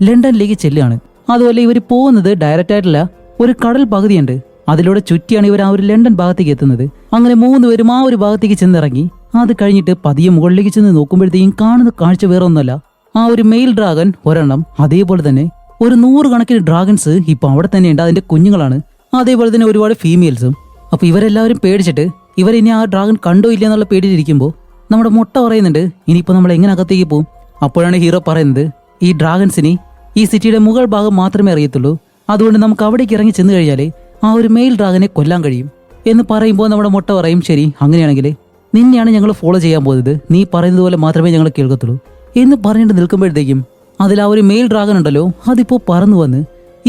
ലണ്ടനിലേക്ക് ചെല്ലുകയാണ്. അതുപോലെ ഇവർ പോകുന്നത് ഡയറക്റ്റ് ആയിട്ടല്ല, ഒരു കടൽ പകുതിയുണ്ട്, അതിലൂടെ ചുറ്റിയാണ് ഇവർ ആ ഒരു ലണ്ടൻ ഭാഗത്തേക്ക് എത്തുന്നത്. അങ്ങനെ മൂന്നുപേരും ആ ഒരു ഭാഗത്തേക്ക് ചെന്നിറങ്ങി. അത് കഴിഞ്ഞിട്ട് പതിയെ മുകളിലേക്ക് ചെന്ന് നോക്കുമ്പോഴത്തേക്കും കാണുന്ന കാഴ്ച വേറെ ഒന്നുമല്ല, ആ ഒരു മെയിൽ ഡ്രാഗൺ ഒരെണ്ണം, അതേപോലെ തന്നെ ഒരു 100 കണക്കിന് ഡ്രാഗൺസ് ഇപ്പൊ അവിടെ തന്നെയുണ്ട്, അതിന്റെ കുഞ്ഞുങ്ങളാണ്. അതേപോലെ തന്നെ ഒരുപാട് ഫീമെയിൽസും. അപ്പൊ ഇവരെല്ലാവരും പേടിച്ചിട്ട് ഇവരിനി ആ ഡ്രാഗൺ കണ്ടോ ഇല്ല എന്നുള്ള പേടിയിലിരിക്കുമ്പോൾ നമ്മുടെ മുട്ട പറയുന്നുണ്ട് ഇനിയിപ്പോ നമ്മൾ എങ്ങനെ അകത്തേക്ക് പോകും. അപ്പോഴാണ് ഹീറോ പറയുന്നത് ഈ ഡ്രാഗൺസിന് ഈ സിറ്റിയുടെ മുകൾ ഭാഗം മാത്രമേ അറിയത്തുള്ളൂ, അതുകൊണ്ട് നമുക്ക് അവിടേക്ക് ഇറങ്ങി ചെന്ന് കഴിഞ്ഞാൽ ആ ഒരു മെയിൽ ഡ്രാഗനെ കൊല്ലാൻ കഴിയും എന്ന് പറയുമ്പോൾ നമ്മുടെ മുട്ട പറയും ശരി, അങ്ങനെയാണെങ്കിൽ നിന്നെയാണ് ഞങ്ങൾ ഫോളോ ചെയ്യാൻ പോകുന്നത്, നീ പറയുന്നത് പോലെ മാത്രമേ ഞങ്ങൾ കേൾക്കത്തുള്ളൂ എന്ന് പറഞ്ഞിട്ട് നിൽക്കുമ്പോഴത്തേക്കും അതിൽ ആ ഒരു മെയിൽ ഡ്രാഗൺ ഉണ്ടല്ലോ അതിപ്പോ പറന്നു വന്ന്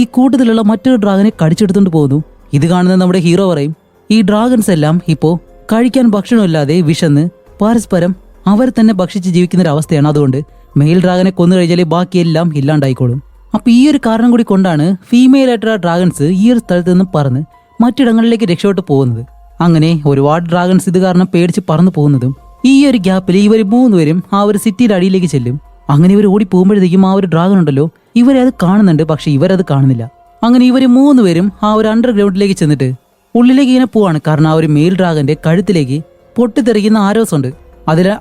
ഈ കൂട്ടത്തിലുള്ള മറ്റൊരു ഡ്രാഗനെ കടിച്ചെടുത്തുകൊണ്ട് പോകുന്നു. ഇത് കാണുന്ന നമ്മുടെ ഹീറോ പറയും ഈ ഡ്രാഗൺസ് എല്ലാം ഇപ്പോ കഴിക്കാൻ ഭക്ഷണമില്ലാതെ വിശന്ന് പരസ്പരം അവർ തന്നെ ഭക്ഷിച്ച് ജീവിക്കുന്ന ഒരു അവസ്ഥയാണ്. അതുകൊണ്ട് മെയിൽ ഡ്രാഗനെ കൊന്നു കഴിഞ്ഞാൽ ബാക്കിയെല്ലാം ഇല്ലാണ്ടായിക്കോളും. അപ്പൊ ഈ ഒരു കാരണം കൂടി കൊണ്ടാണ് ഫീമെയിൽ ആയിട്ടുള്ള ഡ്രാഗൺസ് ഈ ഒരു സ്ഥലത്ത് നിന്നും പറന്ന് മറ്റിടങ്ങളിലേക്ക് രക്ഷപ്പെട്ട് പോകുന്നത്. അങ്ങനെ ഒരുപാട് ഡ്രാഗൺസ് ഇത് കാരണം പേടിച്ച് പറന്നു പോകുന്നതും ഈ ഒരു ഗ്യാപ്പിൽ ഇവർ മൂന്നുപേരും ആ ഒരു സിറ്റിയുടെ അടിയിലേക്ക് ചെല്ലും. അങ്ങനെ ഇവർ ഓടി പോകുമ്പോഴത്തേക്കും ആ ഒരു ഡ്രാഗൺ ഉണ്ടല്ലോ ഇവരെ അത് കാണുന്നുണ്ട്, പക്ഷെ ഇവരത് കാണുന്നില്ല. അങ്ങനെ ഇവർ മൂന്നുപേരും ആ ഒരു അണ്ടർഗ്രൗണ്ടിലേക്ക് ചെന്നിട്ട് ഉള്ളിലേക്ക് ഇങ്ങനെ പോവാണ്. കാരണം ആ ഒരു മെയിൽ ഡ്രാഗന്റെ കഴുത്തിലേക്ക് പൊട്ടിത്തെറിക്കുന്ന ആരോസ് ഉണ്ട്,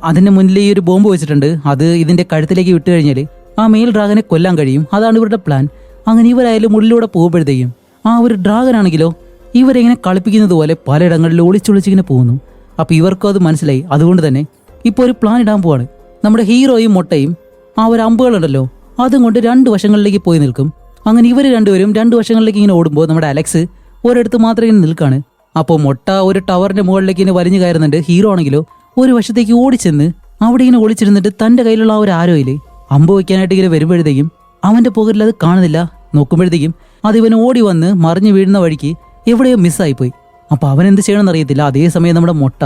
അതിന്റെ മുന്നിൽ ഈ ഒരു ബോംബ് വെച്ചിട്ടുണ്ട്. അത് ഇതിന്റെ കഴുത്തിലേക്ക് വിട്ടു കഴിഞ്ഞാൽ ആ മെയിൽ ഡ്രാഗനെ കൊല്ലാൻ കഴിയും, അതാണ് ഇവരുടെ പ്ലാൻ. അങ്ങനെ ഇവരായാലും ഉള്ളിലൂടെ പോകുമ്പോഴത്തേക്കും ആ ഒരു ഡ്രാഗൻ ആണെങ്കിലോ ഇവരെങ്ങനെ കളിപ്പിക്കുന്നത് പോലെ പലയിടങ്ങളിൽ ഒളിച്ചൊളിച്ചിങ്ങനെ പോകുന്നു. അപ്പൊ ഇവർക്കും അത് മനസ്സിലായി. അതുകൊണ്ട് തന്നെ ഇപ്പൊ ഒരു പ്ലാൻ ഇടാൻ പോവാണ്. നമ്മുടെ ഹീറോയും മുട്ടയും ആ ഒരു അമ്പുകളുണ്ടല്ലോ അതും കൊണ്ട് 2 വശങ്ങളിലേക്ക് പോയി നിൽക്കും. അങ്ങനെ ഇവർ രണ്ടുപേരും 2 വശങ്ങളിലേക്ക് ഇങ്ങനെ ഓടുമ്പോൾ നമ്മുടെ അലക്സ് ഒരിടത്ത് മാത്രം ഇങ്ങനെ നിൽക്കാണ്. അപ്പോൾ മുട്ട ഒരു ടവറിന്റെ മുകളിലേക്ക് ഇങ്ങനെ വലിഞ്ഞു കയറുന്നുണ്ട്. ഹീറോ ആണെങ്കിലോ ഒരു വശത്തേക്ക് ഓടിച്ചെന്ന് അവിടെ ഇങ്ങനെ ഒളിച്ചിരുന്നിട്ട് തന്റെ കയ്യിലുള്ള ആ ഒരു ആരോയില് അമ്പ് വയ്ക്കാനായിട്ട് ഇങ്ങനെ വരുമ്പോഴത്തേക്കും അവന്റെ പോക്കറ്റിൽ അത് കാണുന്നില്ല. നോക്കുമ്പോഴത്തേക്കും അത് ഇവന് ഓടി വന്ന് മറിഞ്ഞു വീഴുന്ന വഴിക്ക് എവിടെയോ മിസ്സായിപ്പോയി. അപ്പൊ അവൻ എന്ത് ചെയ്യണമെന്ന് അറിയത്തില്ല. അതേസമയം നമ്മുടെ മുട്ട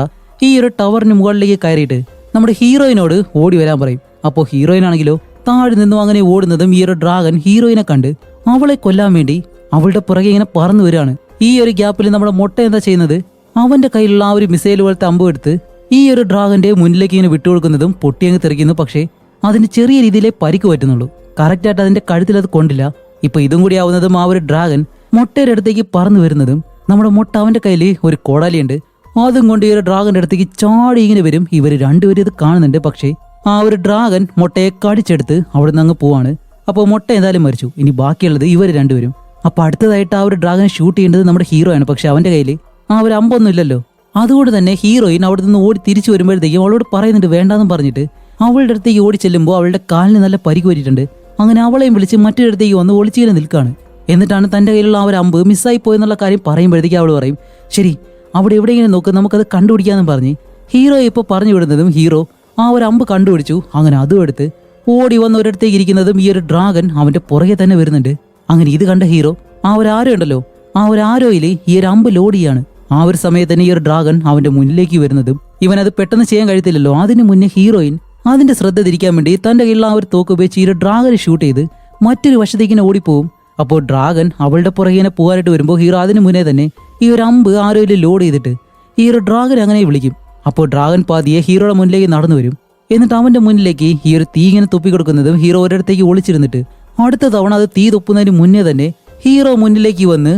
ഈ ഒരു ടവറിന് മുകളിലേക്ക് കയറിയിട്ട് നമ്മുടെ ഹീറോയിനോട് ഓടി വരാൻ പറയും. അപ്പോൾ ഹീറോയിൻ ആണെങ്കിലോ താഴെ നിന്നും അങ്ങനെ ഓടുന്നതും ഈ ഒരു ഡ്രാഗൻ ഹീറോയിനെ കണ്ട് അവളെ കൊല്ലാൻ വേണ്ടി അവളുടെ പുറകെ ഇങ്ങനെ പറന്നു വരികയാണ്. ഈ ഒരു ഗ്യാപ്പിൽ നമ്മുടെ മുട്ട എന്താ ചെയ്യുന്നത്, അവന്റെ കയ്യിലുള്ള ആ ഒരു മിസൈൽ പോലത്തെ അമ്പ് എടുത്ത് ഈ ഒരു ഡ്രാഗന്റെ മുന്നിലേക്ക് ഇങ്ങനെ വിട്ടുകൊടുക്കുന്നതും പൊട്ടിയങ്ങ് തെറിക്കുന്നു. പക്ഷേ അതിന് ചെറിയ രീതിയിലേ പരിക്ക് പറ്റുന്നുള്ളൂ, കറക്റ്റായിട്ട് അതിന്റെ കഴുത്തിൽ അത് കൊണ്ടില്ല. ഇപ്പൊ ഇതും കൂടി ആവുന്നതും ആ ഒരു ഡ്രാഗൻ മുട്ടയുടെ അടുത്തേക്ക് പറന്നു വരുന്നതും നമ്മുടെ മുട്ട അവന്റെ കയ്യിൽ ഒരു കോടാലിയുണ്ട്, അതും കൊണ്ട് ഈ ഒരു ഡ്രാഗന്റെ അടുത്തേക്ക് ചാടി ഇങ്ങനെ വരും. ഇവര് രണ്ടുപേരും ഇത് കാണുന്നുണ്ട്. പക്ഷേ ആ ഒരു ഡ്രാഗൻ മുട്ടയെ കടിച്ചെടുത്ത് അവിടെ നിന്ന് അങ്ങ് പോവാണ്. അപ്പോൾ മുട്ട എന്തായാലും മരിച്ചു. ഇനി ബാക്കിയുള്ളത് ഇവർ രണ്ടുപേരും. അപ്പൊ അടുത്തതായിട്ട് ആ ഒരു ഡ്രാഗനെ ഷൂട്ട് ചെയ്യേണ്ടത് നമ്മുടെ ഹീറോയാണ്. പക്ഷെ അവന്റെ കയ്യിൽ ആ ഒരു അമ്പൊന്നും ഇല്ലല്ലോ. അതുകൊണ്ട് തന്നെ ഹീറോയിൻ അവിടെ നിന്ന് ഓടി തിരിച്ചു വരുമ്പോഴത്തേക്കും അവളോട് പറയുന്നുണ്ട് വേണ്ടാന്നും പറഞ്ഞിട്ട് അവളുടെ അടുത്തേക്ക് ഓടി ചെല്ലുമ്പോൾ അവളുടെ കാലിന് നല്ല പരിക്ക് പറ്റിയിട്ടുണ്ട്. അങ്ങനെ അവളെയും വിളിച്ച് മറ്റൊരിടത്തേക്ക് വന്ന് ഒളിച്ചിങ്ങനെ നിൽക്കുകയാണ്. എന്നിട്ടാണ് തന്റെ കയ്യിലുള്ള ആ ഒരു അമ്പ് മിസ്സായി പോയെന്നുള്ള കാര്യം പറയുമ്പോഴത്തേക്ക് അവൾ പറയും ശരി അവിടെ എവിടെയെങ്കിലും നോക്ക്, നമുക്കത് കണ്ടുപിടിക്കാമെന്ന് പറഞ്ഞ് ഹീറോ ഇപ്പോൾ പറഞ്ഞു വിടുന്നതും ഹീറോ ആ ഒരു അമ്പ് കണ്ടുപിടിച്ചു. അങ്ങനെ അതും എടുത്ത് ഓടി വന്ന് ഒരിടത്തേക്ക് ഇരിക്കുന്നതും ഈ ഒരു ഡ്രാഗൻ അവന്റെ പുറകെ തന്നെ വരുന്നുണ്ട്. അങ്ങനെ ഇത് കണ്ട ഹീറോ ആ ഒരു ആരോ ഉണ്ടല്ലോ ആ ഒരു ആരോയില് ഈ ഒരു അമ്പ് ലോഡ് ചെയ്യാണ്. ആ ഒരു സമയത്ത് തന്നെ ഈ ഒരു ഡ്രാഗൻ അവന്റെ മുന്നിലേക്ക് വരുന്നതും ഇവനത് പെട്ടെന്ന് ചെയ്യാൻ കഴിയത്തില്ലല്ലോ. അതിന് മുന്നേ ഹീറോയിൻ അതിന്റെ ശ്രദ്ധ തിരിക്കാൻ വേണ്ടി തന്റെ കയ്യിലുള്ള ആ ഒരു തോക്ക് ഉപയോഗിച്ച് ഈ ഒരു ഡ്രാഗനെ ഷൂട്ട് ചെയ്ത് മറ്റൊരു വശത്തേക്കിനെ ഓടിപ്പോവും. അപ്പോൾ ഡ്രാഗൻ അവളുടെ പുറകെ പോകാനായിട്ട് വരുമ്പോൾ ഹീറോ അതിന് മുന്നേ തന്നെ ഈ ഒരു അമ്പ് ആരോയിൽ ലോഡ് ചെയ്തിട്ട് ഈ ഒരു ഡ്രാഗൻ അങ്ങനെ വിളിക്കും. അപ്പോൾ ഡ്രാഗൻ പാതിയെ ഹീറോയുടെ മുന്നിലേക്ക് നടന്നു വരും. എന്നിട്ട് അവന്റെ മുന്നിലേക്ക് ഈ ഒരു തീ ഇങ്ങനെ തുപ്പി കൊടുക്കുന്നതും ഹീറോ ഒരിടത്തേക്ക് ഒളിച്ചിരുന്നിട്ട് അടുത്ത തവണ അത് തീ തുപ്പുന്നതിന് മുന്നേ തന്നെ ഹീറോ മുന്നിലേക്ക് വന്ന്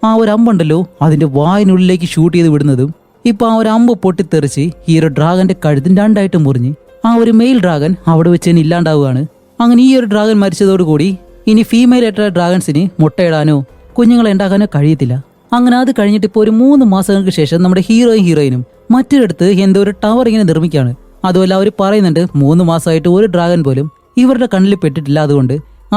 ആ ഒരു അമ്പുണ്ടല്ലോ അതിന്റെ വായിനുള്ളിലേക്ക് ഷൂട്ട് ചെയ്ത് വിടുന്നതും ഇപ്പൊ ആ ഒരു അമ്പ് പൊട്ടിത്തെറിച്ച് ഈ ഒരു ഡ്രാഗന്റെ കഴുത്തിന് 2ആയിട്ട് മുറിഞ്ഞ് ആ ഒരു മെയിൽ ഡ്രാഗൻ അവിടെ വെച്ച് തന്നെ ഇല്ലാണ്ടാവുകയാണ്. അങ്ങനെ ഈ ഒരു ഡ്രാഗൻ മരിച്ചതോടുകൂടി ഇനി ഫീമെയിൽ ആയിട്ടുള്ള ഡ്രാഗൺസിന് മുട്ടയിടാനോ കുഞ്ഞുങ്ങളെ ഉണ്ടാക്കാനോ കഴിയത്തില്ല. അങ്ങനെ അത് കഴിഞ്ഞിട്ട് ഇപ്പോൾ ഒരു 3 മാസങ്ങൾക്ക് ശേഷം നമ്മുടെ ഹീറോയിനും മറ്റൊരിടത്ത് എന്തോ ഒരു ടവർ ഇങ്ങനെ നിർമ്മിക്കുകയാണ്. അതുമല്ല അവർ പറയുന്നുണ്ട് 3 മാസമായിട്ട് ഒരു ഡ്രാഗൺ പോലും ഇവരുടെ കണ്ണിൽ പെട്ടിട്ടില്ല.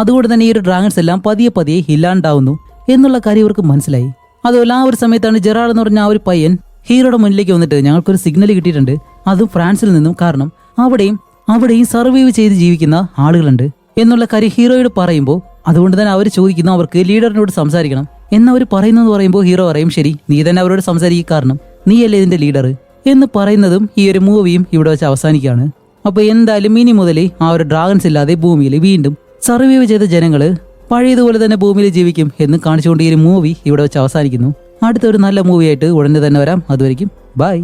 അതുകൊണ്ട് തന്നെ ഈ ഒരു ഡ്രാഗൺസ് എല്ലാം പതിയെ ഇല്ലാണ്ടാവുന്നു എന്നുള്ള കാര്യം ഇവർക്ക് മനസ്സിലായി. അതുമല്ല ആ ഒരു സമയത്താണ് ജെറാഡ് എന്ന് പറഞ്ഞ ആ ഒരു പയ്യൻ ഹീറോയുടെ മുന്നിലേക്ക് വന്നിട്ട് ഞങ്ങൾക്കൊരു സിഗ്നൽ കിട്ടിയിട്ടുണ്ട്, അതും ഫ്രാൻസിൽ നിന്നും, കാരണം അവിടെയും സർവൈവ് ചെയ്ത് ജീവിക്കുന്ന ആളുകളുണ്ട് എന്നുള്ള കാര്യം ഹീറോയോട് പറയുമ്പോൾ അതുകൊണ്ട് തന്നെ അവർ ചോദിക്കുന്നു അവർക്ക് ലീഡറിനോട് സംസാരിക്കണം എന്നവർ പറയുന്നെന്ന് പറയുമ്പോൾ ഹീറോ പറയും ശരി നീ തന്നെ അവരോട് സംസാരിക്കുക, കാരണം നീയല്ലേ ഇതിന്റെ ലീഡർ എന്ന് പറയുന്നതും ഈ ഒരു മൂവിയും ഇവിടെ വെച്ച് അവസാനിക്കുകയാണ്. അപ്പൊ എന്തായാലും ഇനി മുതൽ ആ ഒരു ഡ്രാഗൺസ് ഇല്ലാതെ ഭൂമിയിൽ വീണ്ടും സർവൈവ് ചെയ്ത ജനങ്ങള് പഴയതുപോലെ തന്നെ ഭൂമിയിൽ ജീവിക്കും എന്ന് കാണിച്ചുകൊണ്ട് ഈ ഒരു മൂവി ഇവിടെ വെച്ച് അവസാനിക്കുന്നു. അടുത്തൊരു നല്ല മൂവിയായിട്ട് ഉടനെ തന്നെ വരാം. അതുവരെയ്ക്കും ബൈ.